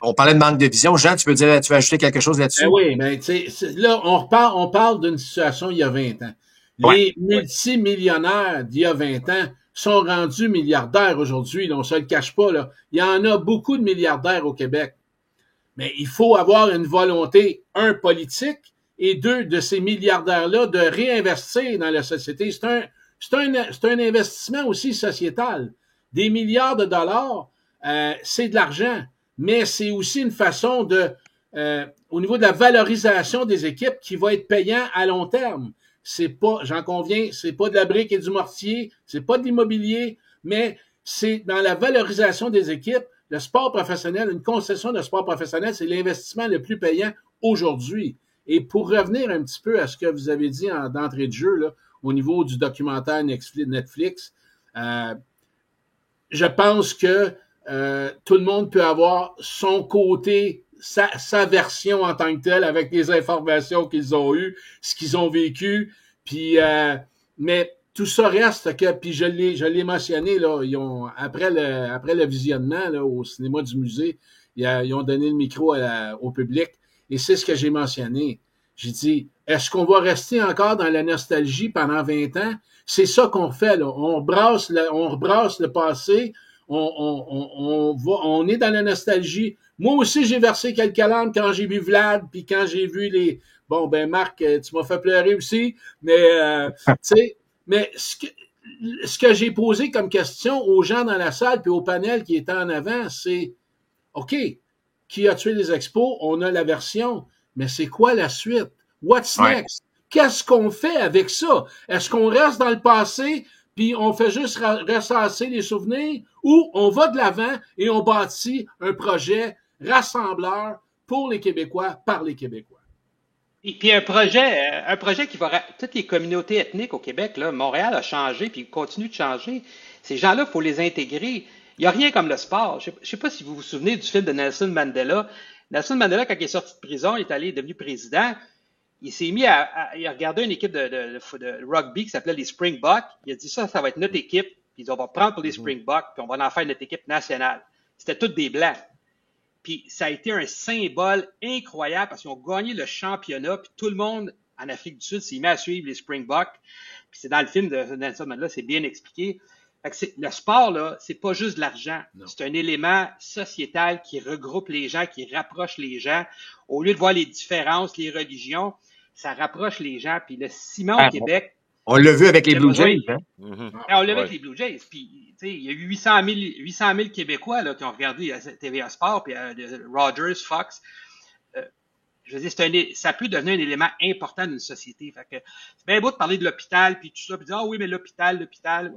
on parlait de manque de vision. Jean, tu veux ajouter quelque chose là-dessus? Ben oui, ben, tu sais, là, on parle d'une situation il y a 20 ans. Les multimillionnaires d'il y a 20 ans sont rendus milliardaires aujourd'hui, on ne se le cache pas, là. Il y en a beaucoup de milliardaires au Québec. Mais il faut avoir une volonté, politique, et deux, de ces milliardaires-là, de réinvestir dans la société. C'est un investissement aussi sociétal. Des milliards de dollars, c'est de l'argent, mais c'est aussi une façon au niveau de la valorisation des équipes qui va être payant à long terme. C'est pas, j'en conviens, c'est pas de la brique et du mortier, c'est pas de l'immobilier, mais c'est dans la valorisation des équipes. Le sport professionnel, une concession de sport professionnel, c'est l'investissement le plus payant aujourd'hui. Et pour revenir un petit peu à ce que vous avez dit d'entrée de jeu, là, au niveau du documentaire Netflix, je pense que tout le monde peut avoir son côté, sa version en tant que telle avec les informations qu'ils ont eues, ce qu'ils ont vécu, puis mais tout ça reste que, puis je l'ai mentionné là, après le visionnement là, au cinéma du musée, ils ont donné le micro au public et c'est ce que j'ai mentionné. J'ai dit, est-ce qu'on va rester encore dans la nostalgie pendant 20 ans? C'est ça qu'on fait là, on rebrasse le passé, on est dans la nostalgie. Moi aussi, j'ai versé quelques larmes quand j'ai vu Vlad, puis quand j'ai vu bon, ben Marc, tu m'as fait pleurer aussi, mais tu sais, mais ce que j'ai posé comme question aux gens dans la salle puis au panel qui était en avant, c'est OK, qui a tué les Expos? On a la version, mais c'est quoi la suite? What's next? Qu'est-ce qu'on fait avec ça? Est-ce qu'on reste dans le passé puis on fait juste ressasser les souvenirs ou on va de l'avant et on bâtit un projet rassembleur pour les Québécois, par les Québécois? Et puis un projet qui va toutes les communautés ethniques au Québec, là, Montréal a changé puis il continue de changer. Ces gens-là, il faut les intégrer. Il n'y a rien comme le sport. Je ne sais pas si vous vous souvenez du film de Nelson Mandela. Nelson Mandela, quand il est sorti de prison, il est devenu président. Il s'est mis à regarder une équipe de rugby qui s'appelait les Springboks. Il a dit ça va être notre équipe. Puis on va prendre pour les Springboks, puis on va en faire notre équipe nationale. C'était tous des Blancs. Puis ça a été un symbole incroyable parce qu'ils ont gagné le championnat. Puis tout le monde en Afrique du Sud s'est mis à suivre les Springboks. Puis c'est dans le film de Nelson Mandela, c'est bien expliqué. Fait que le sport, là, c'est pas juste de l'argent. Non. C'est un élément sociétal qui regroupe les gens, qui rapproche les gens. Au lieu de voir les différences, les religions, ça rapproche les gens. Puis le ciment au Québec... On l'a vu avec les Blue Jays, hein? On l'a vu avec les Blue Jays. Puis, tu sais, il y a eu 800 000 Québécois là, qui ont regardé TVA Sport, puis Rogers, Fox. Je veux dire, ça peut devenir un élément important d'une société. Fait que c'est bien beau de parler de l'hôpital, puis tout ça, puis dire, oui, mais l'hôpital,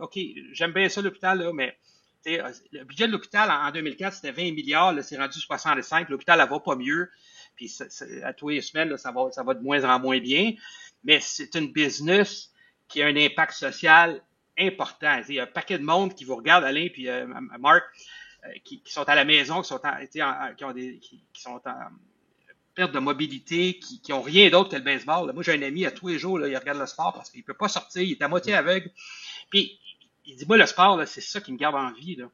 OK, j'aime bien ça, l'hôpital, là, mais le budget de l'hôpital en 2004, c'était 20 milliards, là, c'est rendu 65, l'hôpital, elle va pas mieux, puis à tous les semaines, là, ça va de moins en moins bien, mais c'est une business qui a un impact social important. Il y a un paquet de monde qui vous regarde, Alain, puis Marc, qui sont à la maison, qui sont en perte de mobilité, qui ont rien d'autre que le baseball. Là, moi, j'ai un ami, à tous les jours, là, il regarde le sport parce qu'il peut pas sortir, il est à moitié aveugle. Puis, il dit, moi, le sport, là, c'est ça qui me garde en vie. Là.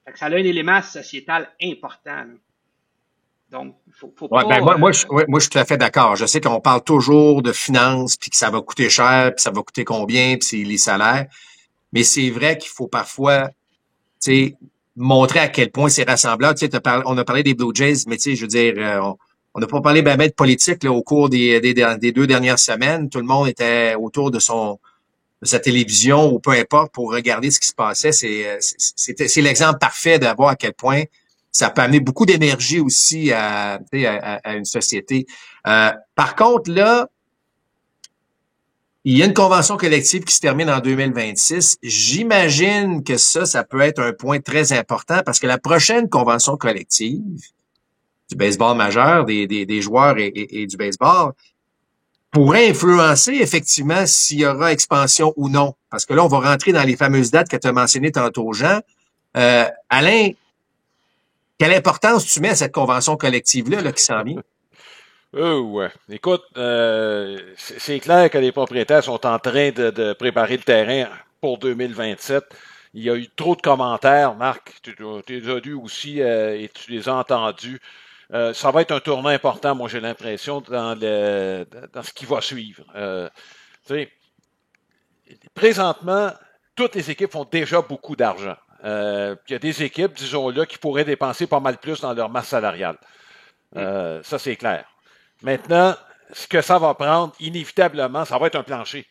Fait que ça a un élément sociétal important. Là. Donc, faut Ouais, pas... ben moi, je suis tout à fait d'accord. Je sais qu'on parle toujours de finances, puis que ça va coûter cher, puis ça va coûter combien, puis c'est les salaires. Mais c'est vrai qu'il faut parfois, tu sais, montrer à quel point c'est rassembleur. Tu sais, on a parlé des Blue Jays, mais tu sais, je veux dire, on n'a pas parlé ben de politique là, au cours des 2 dernières semaines. Tout le monde était autour de sa télévision ou peu importe pour regarder ce qui se passait. C'est l'exemple parfait de voir à quel point ça peut amener beaucoup d'énergie aussi à une société. Par contre, là, il y a une convention collective qui se termine en 2026. J'imagine que ça peut être un point très important parce que la prochaine convention collective du baseball majeur, des joueurs et du baseball, pourrait influencer effectivement s'il y aura expansion ou non. Parce que là, on va rentrer dans les fameuses dates que tu as mentionnées tantôt, Jean. Alain, quelle importance tu mets à cette convention collective-là là, qui s'en vient? Ouais. Écoute, c'est clair que les propriétaires sont en train de préparer le terrain pour 2027. Il y a eu trop de commentaires, Marc, tu les as lus aussi et tu les as entendus. Ça va être un tournant important, moi j'ai l'impression, dans ce qui va suivre. Tu sais, présentement, toutes les équipes font déjà beaucoup d'argent. Il y a des équipes, disons-le, qui pourraient dépenser pas mal plus dans leur masse salariale. Ça, c'est clair. Maintenant, ce que ça va prendre, inévitablement, ça va être un plancher.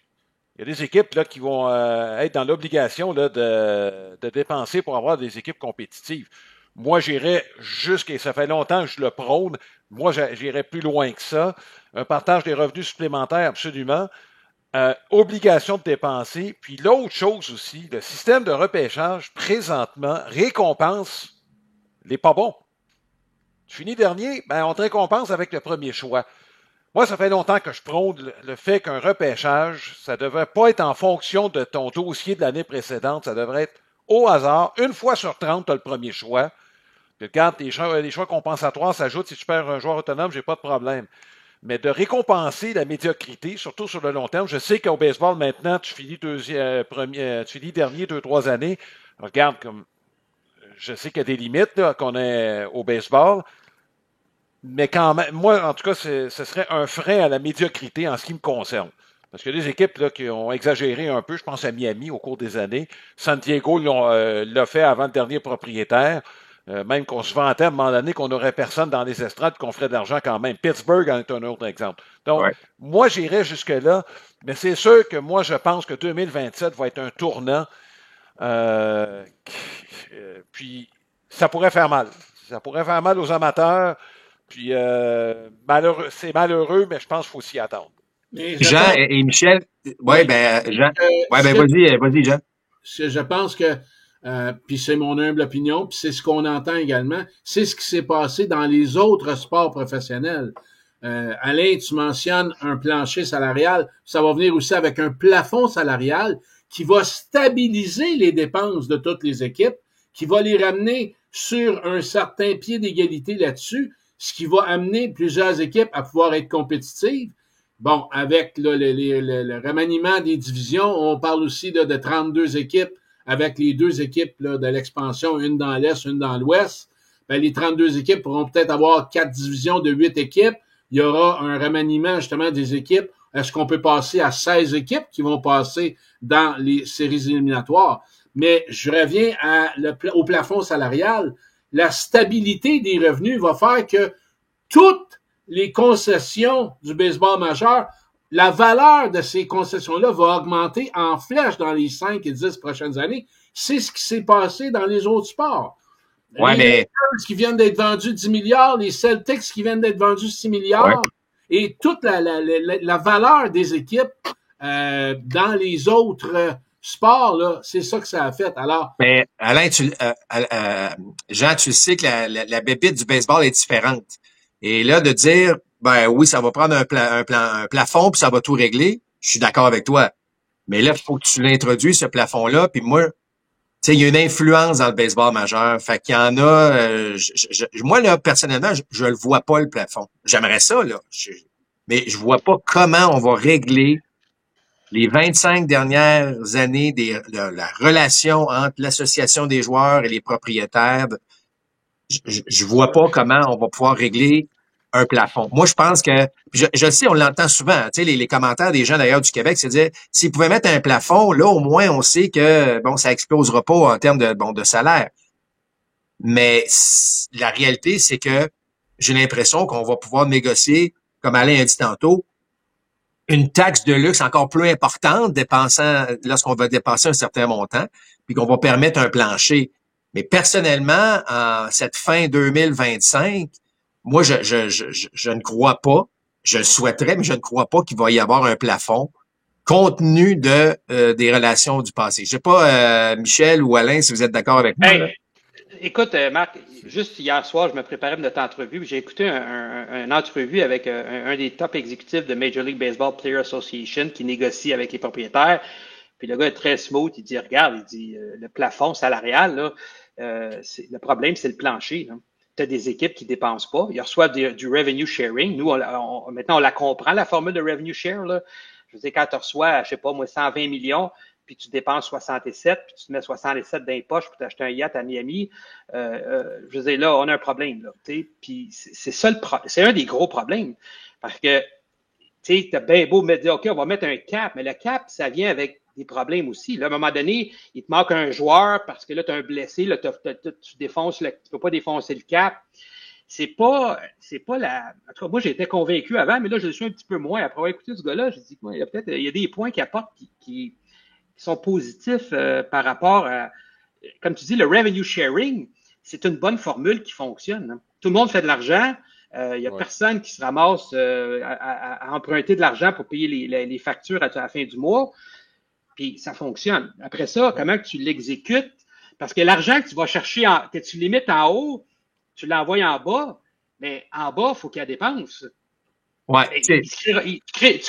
Il y a des équipes là, qui vont être dans l'obligation là, de dépenser pour avoir des équipes compétitives. Moi, j'irais jusqu'à, ça fait longtemps que je le prône, moi, j'irais plus loin que ça. Un partage des revenus supplémentaires, absolument. Obligation de dépenser. Puis l'autre chose aussi, le système de repêchage, présentement, récompense les pas bons. Tu finis dernier, ben on te récompense avec le premier choix. Moi, ça fait longtemps que je prône le fait qu'un repêchage, ça ne devrait pas être en fonction de ton dossier de l'année précédente, ça devrait être au hasard. Une fois sur 30, tu as le premier choix. Puis, regarde, les choix compensatoires s'ajoutent. Si tu perds un joueur autonome, j'ai pas de problème. Mais de récompenser la médiocrité, surtout sur le long terme, je sais qu'au baseball, maintenant, tu finis dernier 2-3 années. Regarde, comme je sais qu'il y a des limites là, qu'on est au baseball. Mais quand même, moi, en tout cas, ce serait un frein à la médiocrité en ce qui me concerne. Parce qu'il y a des équipes là, qui ont exagéré un peu, je pense à Miami au cours des années. San Diego l'a fait avant le dernier propriétaire. Même qu'on se vantait à un moment donné qu'on n'aurait personne dans les estrades, qu'on ferait de l'argent quand même. Pittsburgh en est un autre exemple. Donc, moi, j'irais jusque-là, mais c'est sûr que moi, je pense que 2027 va être un tournant. Puis, ça pourrait faire mal. Ça pourrait faire mal aux amateurs. Puis, c'est malheureux, mais je pense qu'il faut s'y attendre. Jean et Michel, Jean, vas-y, Jean. Je pense que, puis c'est mon humble opinion, puis c'est ce qu'on entend également, c'est ce qui s'est passé dans les autres sports professionnels. Alain, tu mentionnes un plancher salarial, ça va venir aussi avec un plafond salarial qui va stabiliser les dépenses de toutes les équipes, qui va les ramener sur un certain pied d'égalité là-dessus, ce qui va amener plusieurs équipes à pouvoir être compétitives. Bon, avec là, le remaniement des divisions, on parle aussi là, de 32 équipes avec les 2 équipes là, de l'expansion, une dans l'Est, une dans l'Ouest. Ben, les 32 équipes pourront peut-être avoir 4 divisions de 8 équipes. Il y aura un remaniement justement des équipes. Est-ce qu'on peut passer à 16 équipes qui vont passer dans les séries éliminatoires? Mais je reviens au plafond salarial. La stabilité des revenus va faire que toutes les concessions du baseball majeur, la valeur de ces concessions-là va augmenter en flèche dans les 5 et 10 prochaines années. C'est ce qui s'est passé dans les autres sports. Les Lakers qui viennent d'être vendus 10 milliards, les Celtics qui viennent d'être vendus 6 milliards, et toute la valeur des équipes dans les autres sport, là, c'est ça que ça a fait. Alors. Mais Alain, Jean, tu sais que la bébite du baseball est différente. Et là, de dire, ben oui, ça va prendre un plafond puis ça va tout régler, je suis d'accord avec toi. Mais là, il faut que tu l'introduises, ce plafond-là. Puis moi, tu sais, il y a une influence dans le baseball majeur. Fait qu'il y en a. Moi, là, personnellement, je le vois pas, le plafond. J'aimerais ça, là. Mais je vois pas comment on va régler les 25 dernières années de la relation entre l'association des joueurs et les propriétaires. je vois pas comment on va pouvoir régler un plafond. Moi, je pense que, je sais, on l'entend souvent, tu sais, les commentaires des gens d'ailleurs du Québec, c'est de dire, s'ils pouvaient mettre un plafond, là, au moins, on sait que, bon, ça explosera pas en termes de salaire. Mais la réalité, c'est que j'ai l'impression qu'on va pouvoir négocier, comme Alain a dit tantôt, une taxe de luxe encore plus importante lorsqu'on va dépasser un certain montant, puis qu'on va permettre un plancher. Mais personnellement, en cette fin 2025, moi, je ne crois pas, je le souhaiterais, mais je ne crois pas qu'il va y avoir un plafond compte tenu des relations du passé. Je sais pas, Michel ou Alain, si vous êtes d'accord avec moi. Hey, écoute, Marc, juste hier soir, je me préparais pour notre entrevue. J'ai écouté une entrevue avec un des top exécutifs de Major League Baseball Player Association qui négocie avec les propriétaires. Puis le gars est très smooth. Il dit, regarde, il dit, le plafond salarial, là, le problème, c'est le plancher. Tu as des équipes qui dépensent pas. Ils reçoivent du revenue sharing. Nous, maintenant, on la comprend, la formule de revenue share. Là. Je veux dire, quand tu reçois, je sais pas, moi, 120 millions, puis tu dépenses 67, puis tu te mets 67 dans les poches pour t'acheter un yacht à Miami, je veux dire, là, on a un problème. Là, puis c'est un des gros problèmes. Parce que tu as bien beau me dire, OK, on va mettre un cap, mais le cap, ça vient avec des problèmes aussi. Là, à un moment donné, il te manque un joueur parce que là, tu as un blessé, là, tu peux pas défoncer le cap. C'est pas la. En tout cas, moi, j'étais convaincu avant, mais là, je le suis un petit peu moins. Après avoir écouté ce gars-là, je dis il y a des points qu'il apporte qui sont positifs par rapport à, comme tu dis, le revenue sharing, c'est une bonne formule qui fonctionne. Hein. Tout le monde fait de l'argent. Il n'y a personne qui se ramasse à emprunter de l'argent pour payer les factures à la fin du mois. Puis ça fonctionne. Après ça, comment que tu l'exécutes? Parce que l'argent que tu vas chercher, que tu limites en haut, tu l'envoies en bas, mais en bas, il faut qu'il y ait dépense. Ouais, tu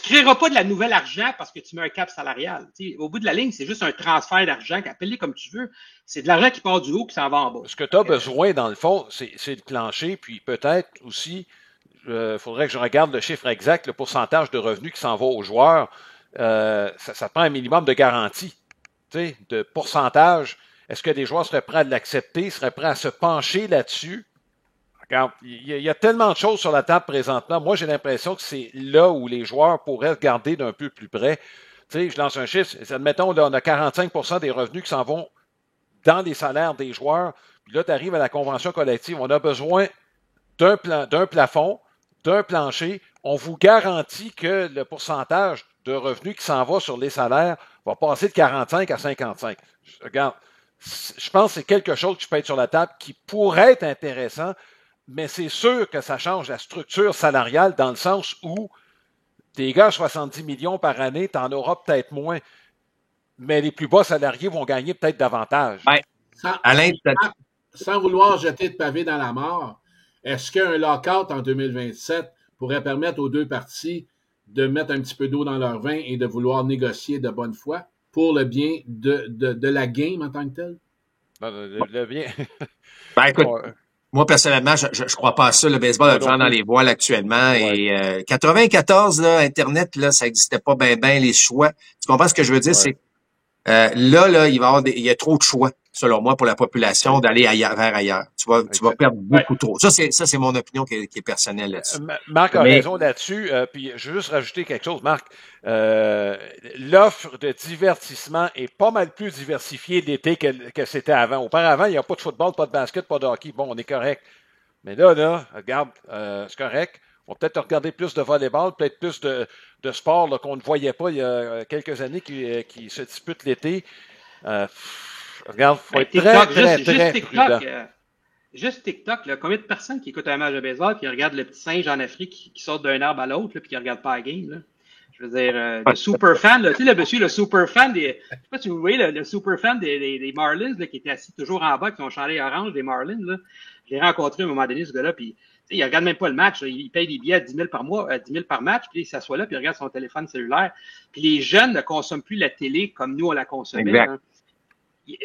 créeras pas de la nouvelle argent parce que tu mets un cap salarial. T'sais, au bout de la ligne, c'est juste un transfert d'argent, appelle-le comme tu veux. C'est de l'argent qui part du haut qui s'en va en bas. Ce que tu as besoin, dans le fond, c'est le plancher, puis peut-être aussi, faudrait que je regarde le chiffre exact, le pourcentage de revenus qui s'en va aux joueurs. Ça prend un minimum de garantie, de pourcentage. Est-ce que les joueurs seraient prêts à l'accepter, seraient prêts à se pencher là-dessus? Regarde, il y a tellement de choses sur la table présentement. Moi, j'ai l'impression que c'est là où les joueurs pourraient regarder d'un peu plus près. Tu sais, je lance un chiffre. Admettons, là, on a 45% des revenus qui s'en vont dans les salaires des joueurs. Puis là, tu arrives à la convention collective. On a besoin d'un plafond, d'un plancher. On vous garantit que le pourcentage de revenus qui s'en va sur les salaires va passer de 45 à 55. Regarde, je pense que c'est quelque chose qui peut être sur la table qui pourrait être intéressant. Mais c'est sûr que ça change la structure salariale dans le sens où tes gars 70 millions par année, tu en auras peut-être moins, mais les plus bas salariés vont gagner peut-être davantage. Ben, Alain, sans vouloir jeter de pavé dans la mort, est-ce qu'un lockout en 2027 pourrait permettre aux deux parties de mettre un petit peu d'eau dans leur vin et de vouloir négocier de bonne foi pour le bien de la game en tant que telle? Le bien. Ben, écoute, moi, personnellement, je crois pas à ça. Le baseball a le vent dans les voiles actuellement. Ouais. Et 94, là, Internet, là, ça n'existait pas ben les choix. Tu comprends ce que je veux dire? C'est là, il y a trop de choix, selon moi, pour la population d'aller vers ailleurs. Tu vas perdre beaucoup trop. Ça, c'est mon opinion qui est personnelle là-dessus. Marc a raison là-dessus. Puis je veux juste rajouter quelque chose, Marc. L'offre de divertissement est pas mal plus diversifiée l'été que c'était avant. Auparavant, il n'y a pas de football, pas de basket, pas de hockey. Bon, on est correct. Mais là, regarde, c'est correct. On va peut-être regarder plus de volleyball, peut-être plus de sport là, qu'on ne voyait pas il y a quelques années qui se disputent l'été. Regarde, il faut être très prudent. Juste TikTok, là, combien de personnes qui écoutent un match de baseball qui regardent le petit singe en Afrique qui sort d'un arbre à l'autre puis qui ne regardent pas la game? Là? Je veux dire, le super fan, là, tu sais, le super fan des. Je sais pas si vous voyez le super fan des Marlins là, qui était assis toujours en bas, qui ont chanté orange des Marlins. Là. Je l'ai rencontré à un moment donné, ce gars-là, puis il regarde même pas le match. Là. Il paye des billets à 10 000 par mois, 10 000 par match, puis il s'assoit là, puis il regarde son téléphone cellulaire. Puis les jeunes ne consomment plus la télé comme nous, on la consommait. Hein.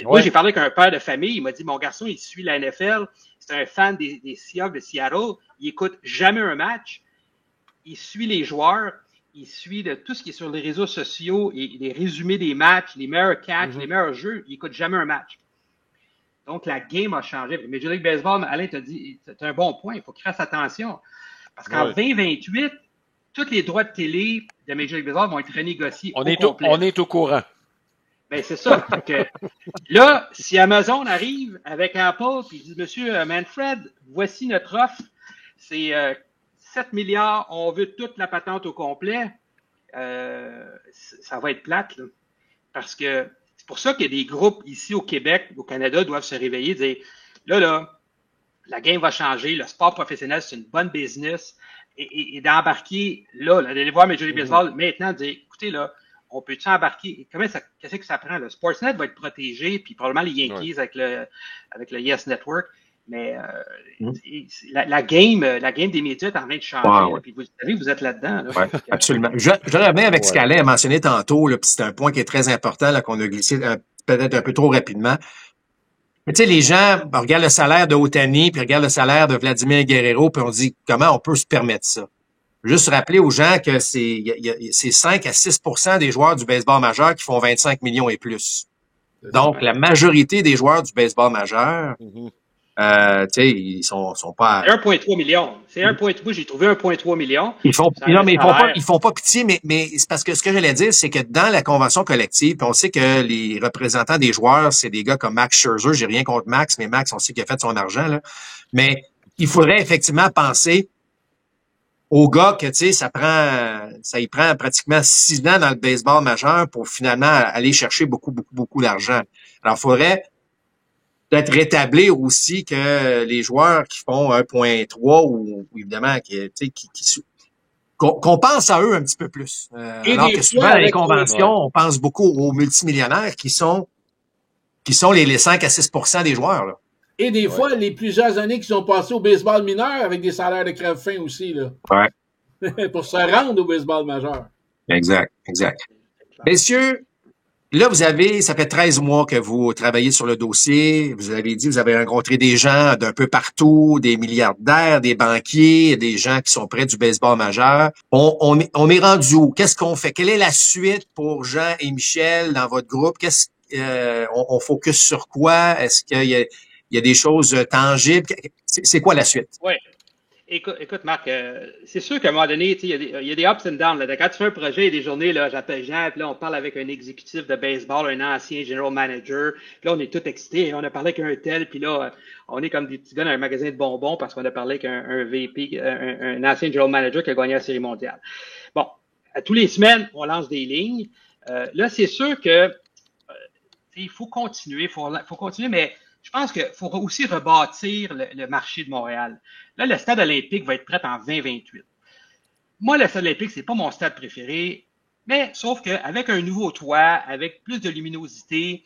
Moi, j'ai parlé avec un père de famille, il m'a dit, mon garçon, il suit la NFL, c'est un fan des Seahawks de Seattle, il écoute jamais un match, il suit les joueurs, il suit de tout ce qui est sur les réseaux sociaux, et les résumés des matchs, les meilleurs catchs, les meilleurs jeux, il écoute jamais un match. Donc, la game a changé. Major League Baseball, Alain t'a dit, c'est un bon point, il faut qu'il fasse attention. Parce qu'en 2028, tous les droits de télé de Major League Baseball vont être renégociés on est au courant. Ben, c'est ça. Là, si Amazon arrive avec Apple et dit, Monsieur Manfred, voici notre offre, c'est 7 milliards, on veut toute la patente au complet, ça va être plate, là. Parce que c'est pour ça qu'il y a des groupes ici au Québec, au Canada, doivent se réveiller et dire, là, la game va changer, le sport professionnel, c'est une bonne business, et d'embarquer, d'aller voir Major League Baseball maintenant, dire, écoutez, là, on peut-tu embarquer? Qu'est-ce que ça prend? Le Sportsnet va être protégé, puis probablement les Yankees avec le Yes Network. Mais la game des médias est en train de changer. Puis vous savez, vous êtes là-dedans. Là. Ouais, absolument. Je reviens avec ce qu'Alain a mentionné tantôt, là, puis c'est un point qui est très important là, qu'on a glissé peut-être un peu trop rapidement. Mais tu sais, les gens regardent le salaire de Ohtani, puis regardent le salaire de Vladimir Guerrero, puis on dit comment on peut se permettre ça? Juste rappeler aux gens que c'est 5 à 6% des joueurs du baseball majeur qui font 25 millions et plus. Donc, la majorité des joueurs du baseball majeur, tu sais, ils sont pas... C'est 1,3 million. C'est 1,3, j'ai trouvé 1,3 million. Ils font pas pitié, mais c'est parce que ce que j'allais dire, c'est que dans la convention collective, puis on sait que les représentants des joueurs, c'est des gars comme Max Scherzer, j'ai rien contre Max, mais Max, on sait qu'il a fait son argent, là. Mais il faudrait effectivement penser au gars que, tu sais, ça y prend pratiquement 6 ans dans le baseball majeur pour finalement aller chercher beaucoup d'argent. Alors, il faudrait peut-être rétablir aussi que les joueurs qui font 1,3 ou évidemment, qu'on pense à eux un petit peu plus. Alors que souvent, dans les conventions, on pense beaucoup aux multimillionnaires qui sont les 5 à 6% des joueurs, là. Et des fois, les plusieurs années qui sont passées au baseball mineur avec des salaires de crève-fin aussi, là. Ouais. Pour se rendre au baseball majeur. Exact. Messieurs, là, ça fait 13 mois que vous travaillez sur le dossier. Vous avez dit, vous avez rencontré des gens d'un peu partout, des milliardaires, des banquiers, des gens qui sont près du baseball majeur. On est rendu où? Qu'est-ce qu'on fait? Quelle est la suite pour Jean et Michel dans votre groupe? On focus sur quoi? Est-ce qu'il y a des choses tangibles? C'est quoi la suite? Oui. Écoute, Marc, c'est sûr qu'à un moment donné, il y a des ups and downs. Là. Quand tu fais un projet, il y a des journées, là, j'appelle Jean, puis là, on parle avec un exécutif de baseball, un ancien general manager. Puis là, on est tout excités. On a parlé avec un tel, puis là, on est comme des petits gars dans un magasin de bonbons parce qu'on a parlé avec un VP, un ancien general manager qui a gagné la Série mondiale. Bon, à tous les semaines, on lance des lignes. Là, c'est sûr que il faut continuer, faut continuer, mais je pense qu'il faut aussi rebâtir le marché de Montréal. Là, le stade olympique va être prêt en 2028. Moi, le stade olympique, c'est pas mon stade préféré, mais sauf qu'avec un nouveau toit, avec plus de luminosité,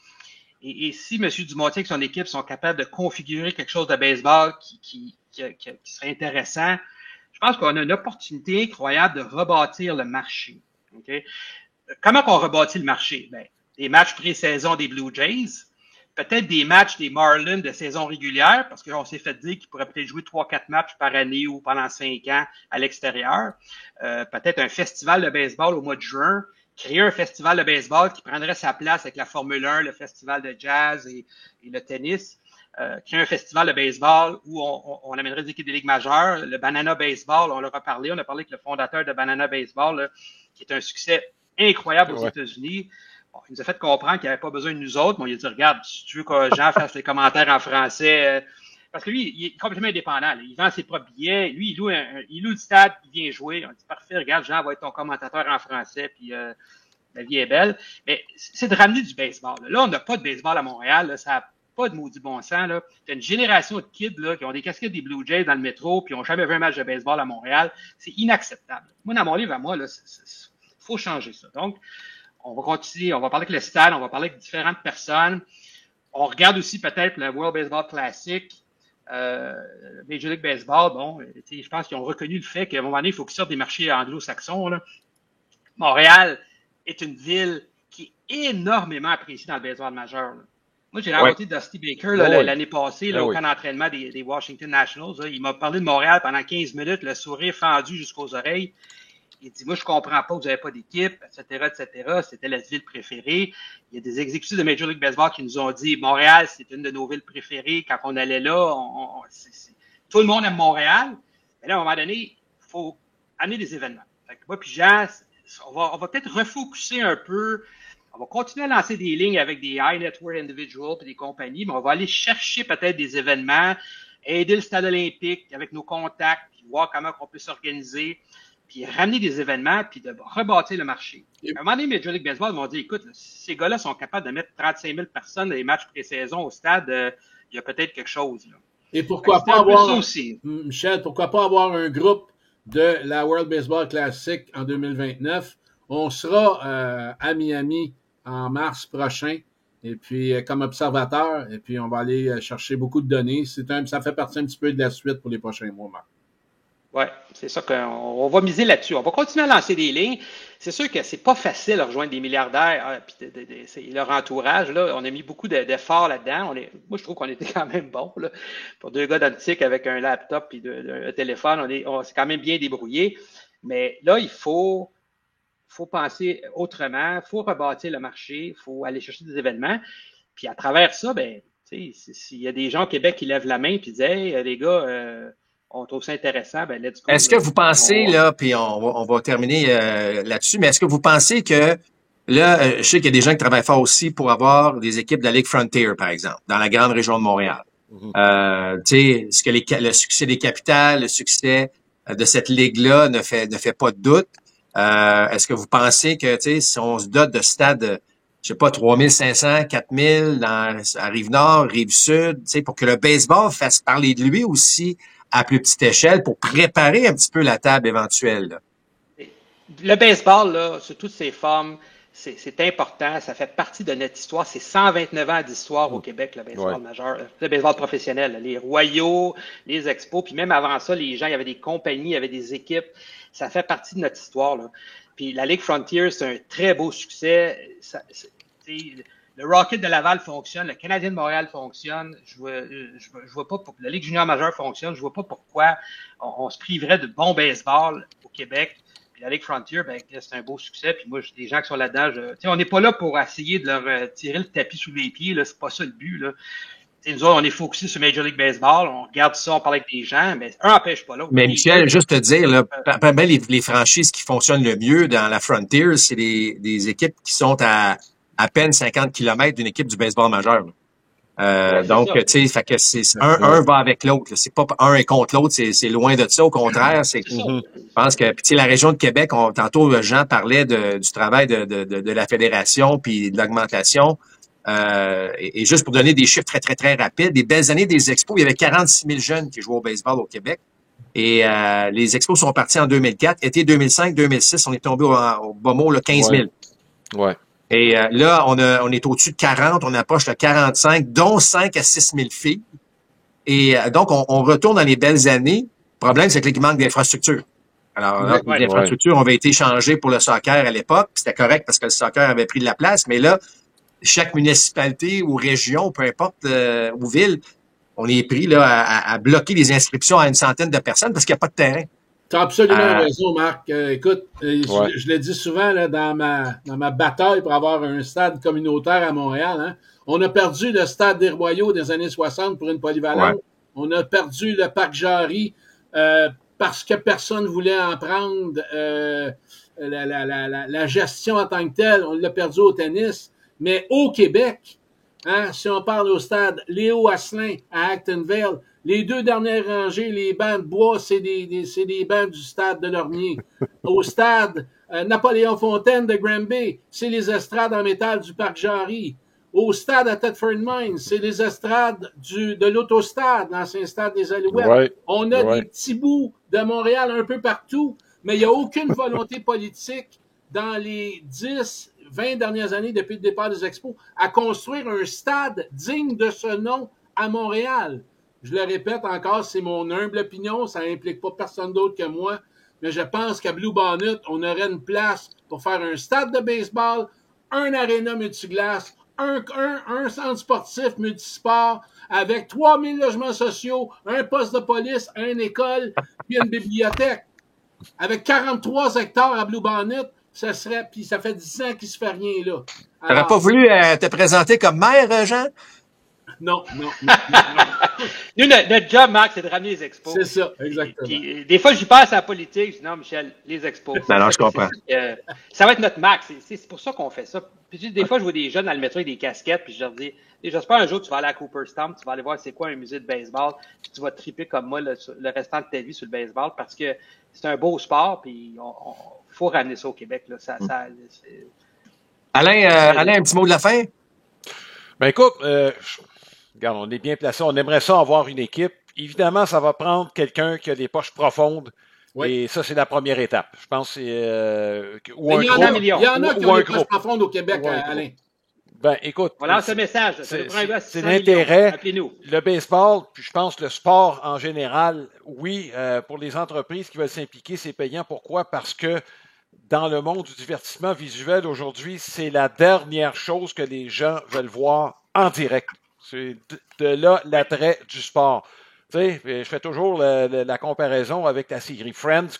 et si M. Dumontier et son équipe sont capables de configurer quelque chose de baseball qui serait intéressant, je pense qu'on a une opportunité incroyable de rebâtir le marché. Okay? Comment qu'on rebâtit le marché? Ben, des matchs pré-saison des Blue Jays, peut-être des matchs des Marlins de saison régulière, parce qu'on s'est fait dire qu'ils pourraient peut-être jouer 3-4 matchs par année ou pendant 5 ans à l'extérieur. Peut-être un festival de baseball au mois de juin. Créer un festival de baseball qui prendrait sa place avec la Formule 1, le festival de jazz et le tennis. Créer un festival de baseball où on amènerait des équipes de Ligue majeure. Le Banana Baseball, on leur a parlé. On a parlé avec le fondateur de Banana Baseball, là, qui est un succès incroyable aux États-Unis. Bon, il nous a fait comprendre qu'il n'y avait pas besoin de nous autres, mais on lui a dit, regarde, si tu veux que Jean fasse les commentaires en français, parce que lui, il est complètement indépendant, là. Il vend ses propres billets, lui, il loue le stade, il vient jouer. On dit, parfait, regarde, Jean va être ton commentateur en français, puis la vie est belle. Mais c'est de ramener du baseball. Là, on n'a pas de baseball à Montréal, là, ça n'a pas de maudit bon sens, là. T'as une génération de kids, là, qui ont des casquettes des Blue Jays dans le métro, puis qui n'ont jamais vu un match de baseball à Montréal. C'est inacceptable. Moi, dans mon livre à moi, là, faut changer ça. Donc, on va continuer, on va parler avec le stade, on va parler avec différentes personnes. On regarde aussi peut-être le World Baseball Classic, Major League Baseball. Bon, je pense qu'ils ont reconnu le fait qu'à un moment donné, il faut qu'ils sortent des marchés anglo-saxons, là. Montréal est une ville qui est énormément appréciée dans le baseball majeur, là. Moi, j'ai rencontré Dusty Baker l'année passée au camp d'entraînement des Washington Nationals. Là. Il m'a parlé de Montréal pendant 15 minutes, le sourire fendu jusqu'aux oreilles. Il dit, moi, je comprends pas que vous n'avez pas d'équipe, etc., etc. C'était la ville préférée. Il y a des exécutifs de Major League Baseball qui nous ont dit, Montréal, c'est une de nos villes préférées. Quand on allait là, tout le monde aime Montréal. Mais là, à un moment donné, il faut amener des événements. Fait que moi puis Jean, on va peut-être refocuser un peu. On va continuer à lancer des lignes avec des high net worth individuals et des compagnies, mais on va aller chercher peut-être des événements, aider le stade olympique avec nos contacts, puis voir comment on peut s'organiser, puis ramener des événements, puis de rebâtir le marché. À un moment donné, Major League Baseball m'ont dit, écoute, si ces gars-là sont capables de mettre 35 000 personnes dans les matchs pré-saison au stade, il y a peut-être quelque chose. Là. Et pourquoi pas avoir, Michel, pourquoi pas avoir un groupe de la World Baseball Classic en 2029? On sera à Miami en mars prochain, et puis comme observateur, et puis on va aller chercher beaucoup de données. Ça fait partie un petit peu de la suite pour les prochains mois, Marc. Oui, c'est ça qu'on va miser là-dessus. On va continuer à lancer des lignes. C'est sûr que c'est pas facile de rejoindre des milliardaires puis leur entourage. Là, on a mis beaucoup d'efforts là-dedans. Moi, je trouve qu'on était quand même bon là. Pour deux gars d'antique avec un laptop et un téléphone, on s'est quand même bien débrouillé. Mais là, il faut penser autrement, il faut rebâtir le marché, il faut aller chercher des événements. Puis à travers ça, ben, s'il y a des gens au Québec qui lèvent la main et disent, hey, les gars, on trouve ça intéressant, ben let's go. Est-ce que vous pensez, là, puis on va terminer là-dessus, mais est-ce que vous pensez que, là, je sais qu'il y a des gens qui travaillent fort aussi pour avoir des équipes de la Ligue Frontier, par exemple, dans la grande région de Montréal. Tu sais, est-ce que le succès des capitales, le succès de cette ligue-là ne fait pas de doute? Est-ce que vous pensez que, tu sais, si on se dote de stades, je sais pas, 3500, 4000 à Rive-Nord, Rive-Sud, tu sais, pour que le baseball fasse parler de lui aussi à plus petite échelle pour préparer un petit peu la table éventuelle, là. Le baseball, là, sous toutes ses formes, c'est important. Ça fait partie de notre histoire. C'est 129 ans d'histoire au Québec, le baseball majeur, le baseball professionnel. Les Royaux, les Expos, puis même avant ça, les gens, il y avait des compagnies, il y avait des équipes. Ça fait partie de notre histoire, là. Puis la Ligue Frontier, c'est un très beau succès. Le Rocket de Laval fonctionne, le Canadien de Montréal fonctionne. Je vois pas la Ligue junior majeure fonctionne. Je vois pas pourquoi on se priverait de bon baseball au Québec. Puis la Ligue Frontier, ben, c'est un beau succès. Puis moi, des gens qui sont là-dedans, on n'est pas là pour essayer de leur tirer le tapis sous les pieds, là. C'est pas ça le but, là. Nous autres, on est focusés sur Major League Baseball, on regarde ça, on parle avec des gens, mais un n'empêche pas l'autre. Mais Michel, juste te dire, là, les franchises qui fonctionnent le mieux dans la Frontier, c'est des équipes qui sont à peine 50 km d'une équipe du baseball majeur. Donc, tu sais, fait que c'est un va avec l'autre. C'est pas un est contre l'autre, c'est loin de ça. Au contraire, je pense que, puis la région de Québec, tantôt Jean parlait du travail de la fédération puis de l'augmentation. Et juste pour donner des chiffres très, très, très rapides, des belles années des expos, il y avait 46 000 jeunes qui jouaient au baseball au Québec. Et les expos sont partis en 2004. Été 2005-2006, on est tombé au bas mot, 15 000. Ouais. Et là, on est au-dessus de 40, on approche le 45, dont 5 à 6 000 filles. Et donc, on retourne dans les belles années. Le problème, c'est qu'il manque d'infrastructures. Alors, les infrastructures avaient été changées pour le soccer à l'époque. C'était correct parce que le soccer avait pris de la place. Mais là, chaque municipalité ou région, peu importe, ou ville, on est pris là à bloquer les inscriptions à une centaine de personnes parce qu'il n'y a pas de terrain. Tu as absolument raison, Marc. Écoute, je le dis souvent là, dans ma bataille pour avoir un stade communautaire à Montréal. Hein, on a perdu le stade des Royaux des années 60 pour une polyvalente. Ouais. On a perdu le parc Jarry parce que personne ne voulait en prendre la gestion en tant que telle. On l'a perdu au tennis. Mais au Québec, hein, si on parle au stade Léo Asselin à Actonville, les deux dernières rangées, les bancs de bois, c'est des bancs du stade de Lormier. Au stade Napoléon Fontaine de Granby, c'est les estrades en métal du parc Jarry. Au stade à Thetford Mines, c'est les estrades de l'autostade, l'ancien stade des Alouettes. Ouais, on a des petits bouts de Montréal un peu partout, mais il n'y a aucune volonté politique dans les 20 dernières années depuis le départ des Expos à construire un stade digne de ce nom à Montréal. Je le répète encore, c'est mon humble opinion, ça n'implique pas personne d'autre que moi, mais je pense qu'à Blue Bonnet, on aurait une place pour faire un stade de baseball, un aréna multiglace, un centre sportif multisport avec 3000 logements sociaux, un poste de police, une école, puis une bibliothèque. avec 43 hectares à Blue Bonnet, ça serait, puis ça fait 10 ans qu'il se fait rien là. T'aurais pas voulu te présenter comme maire, Jean? Non. Nous, notre job, Marc, c'est de ramener les expos. C'est ça, exactement. Puis, des fois, j'y passe à la politique. Je dis non, Michel, les expos. Non, je comprends. Ça va être notre max. C'est pour ça qu'on fait ça. Puis, des fois, je vois des jeunes dans le métro avec des casquettes, puis je leur dis, j'espère un jour tu vas aller à Cooperstown, tu vas aller voir c'est quoi un musée de baseball, puis tu vas triper comme moi le restant de ta vie sur le baseball parce que c'est un beau sport, puis faut ramener ça au Québec. Là. Alain, un petit mot de la fin? Ben écoute, regarde, on est bien placé. On aimerait ça avoir une équipe. Évidemment, ça va prendre quelqu'un qui a des poches profondes. Oui. Et ça, c'est la première étape. Je pense que c'est... il y en a qui ont des poches profondes au Québec, Alain. Ben, écoute. Voilà ce message. C'est l'intérêt. Le baseball, puis je pense le sport en général, oui, pour les entreprises qui veulent s'impliquer, c'est payant. Pourquoi? Parce que dans le monde du divertissement visuel aujourd'hui, c'est la dernière chose que les gens veulent voir en direct. C'est de là l'attrait du sport. Tu sais, je fais toujours la comparaison avec la série Friends,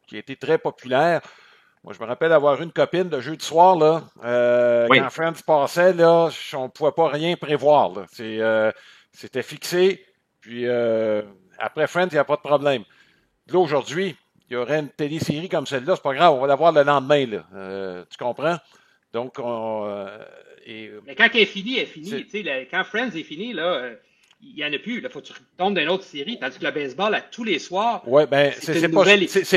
qui a été très populaire. Moi, je me rappelle avoir une copine de jeudi soir, là, quand Friends passait, là, on ne pouvait pas rien prévoir. Là. C'était fixé, puis après Friends, il n'y a pas de problème. Là, aujourd'hui, il y aurait une télésérie comme celle-là, c'est pas grave, on va la voir le lendemain, là. Tu comprends? Donc, mais quand elle est finie, elle est finie. Quand Friends est fini, là, il n'y en a plus. Il faut que tu tombes d'une autre série. Tandis que le baseball, tous les soirs, c'est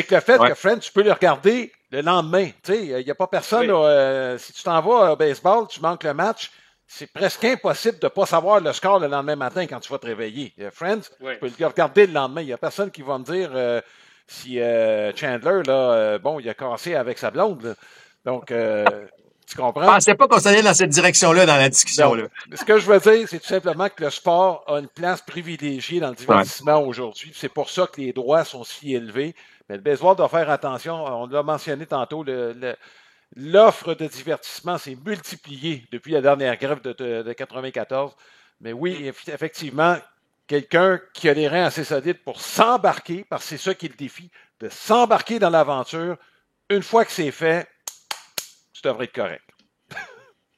que le fait que Friends, tu peux le regarder le lendemain. Il n'y a pas personne. Là, si tu t'en vas au baseball, tu manques le match, c'est presque impossible de ne pas savoir le score le lendemain matin quand tu vas te réveiller. Friends, tu peux le regarder le lendemain. Il n'y a personne qui va me dire si Chandler, là, il a cassé avec sa blonde. Là. Donc, tu comprends? Je pensais pas qu'on s'allait dans cette direction-là dans la discussion. Là. Ce que je veux dire, c'est tout simplement que le sport a une place privilégiée dans le divertissement aujourd'hui. C'est pour ça que les droits sont si élevés. Mais le baseball doit faire attention. On l'a mentionné tantôt, l'offre de divertissement s'est multipliée depuis la dernière grève de 94. Mais oui, effectivement, quelqu'un qui a les reins assez solides pour s'embarquer, parce que c'est ça qui est le défi, de s'embarquer dans l'aventure. Une fois que c'est fait, tu devrais être correct.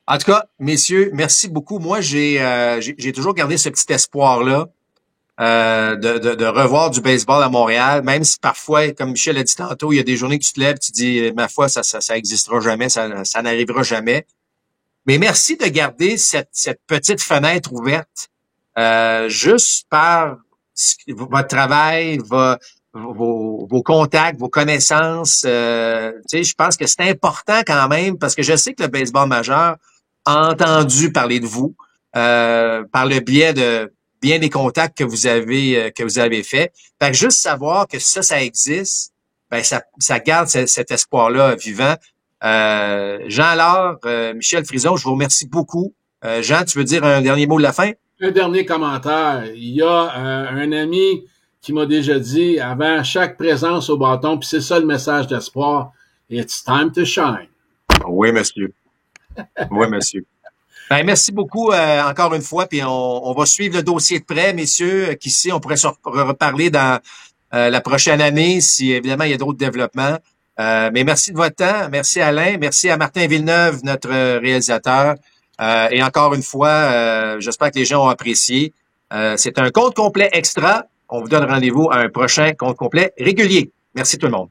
En tout cas, messieurs, merci beaucoup. Moi, j'ai toujours gardé ce petit espoir-là de revoir du baseball à Montréal, même si parfois, comme Michel a dit tantôt, il y a des journées que tu te lèves, tu dis, ma foi, ça existera jamais, ça n'arrivera jamais. Mais merci de garder cette petite fenêtre ouverte, juste par votre travail, vos contacts, vos connaissances. Je pense que c'est important quand même, parce que je sais que le baseball majeur a entendu parler de vous par le biais de bien des contacts que vous avez faits. Fait que juste savoir que ça existe, ben ça garde cet espoir-là vivant. Jean-Laure, Michel Frison, je vous remercie beaucoup. Jean, tu veux dire un dernier mot de la fin? Un dernier commentaire. Il y a un ami qui m'a déjà dit avant chaque présence au bâton, puis c'est ça le message d'espoir, it's time to shine. Oui, monsieur. Oui, monsieur. Ben, merci beaucoup encore une fois, puis on va suivre le dossier de près, messieurs, qu'ici, on pourrait se reparler dans la prochaine année, si évidemment il y a d'autres développements. Mais merci de votre temps. Merci Alain. Merci à Martin Villeneuve, notre réalisateur. Et encore une fois, j'espère que les gens ont apprécié. C'est un compte complet extra. On vous donne rendez-vous à un prochain compte complet régulier. Merci tout le monde.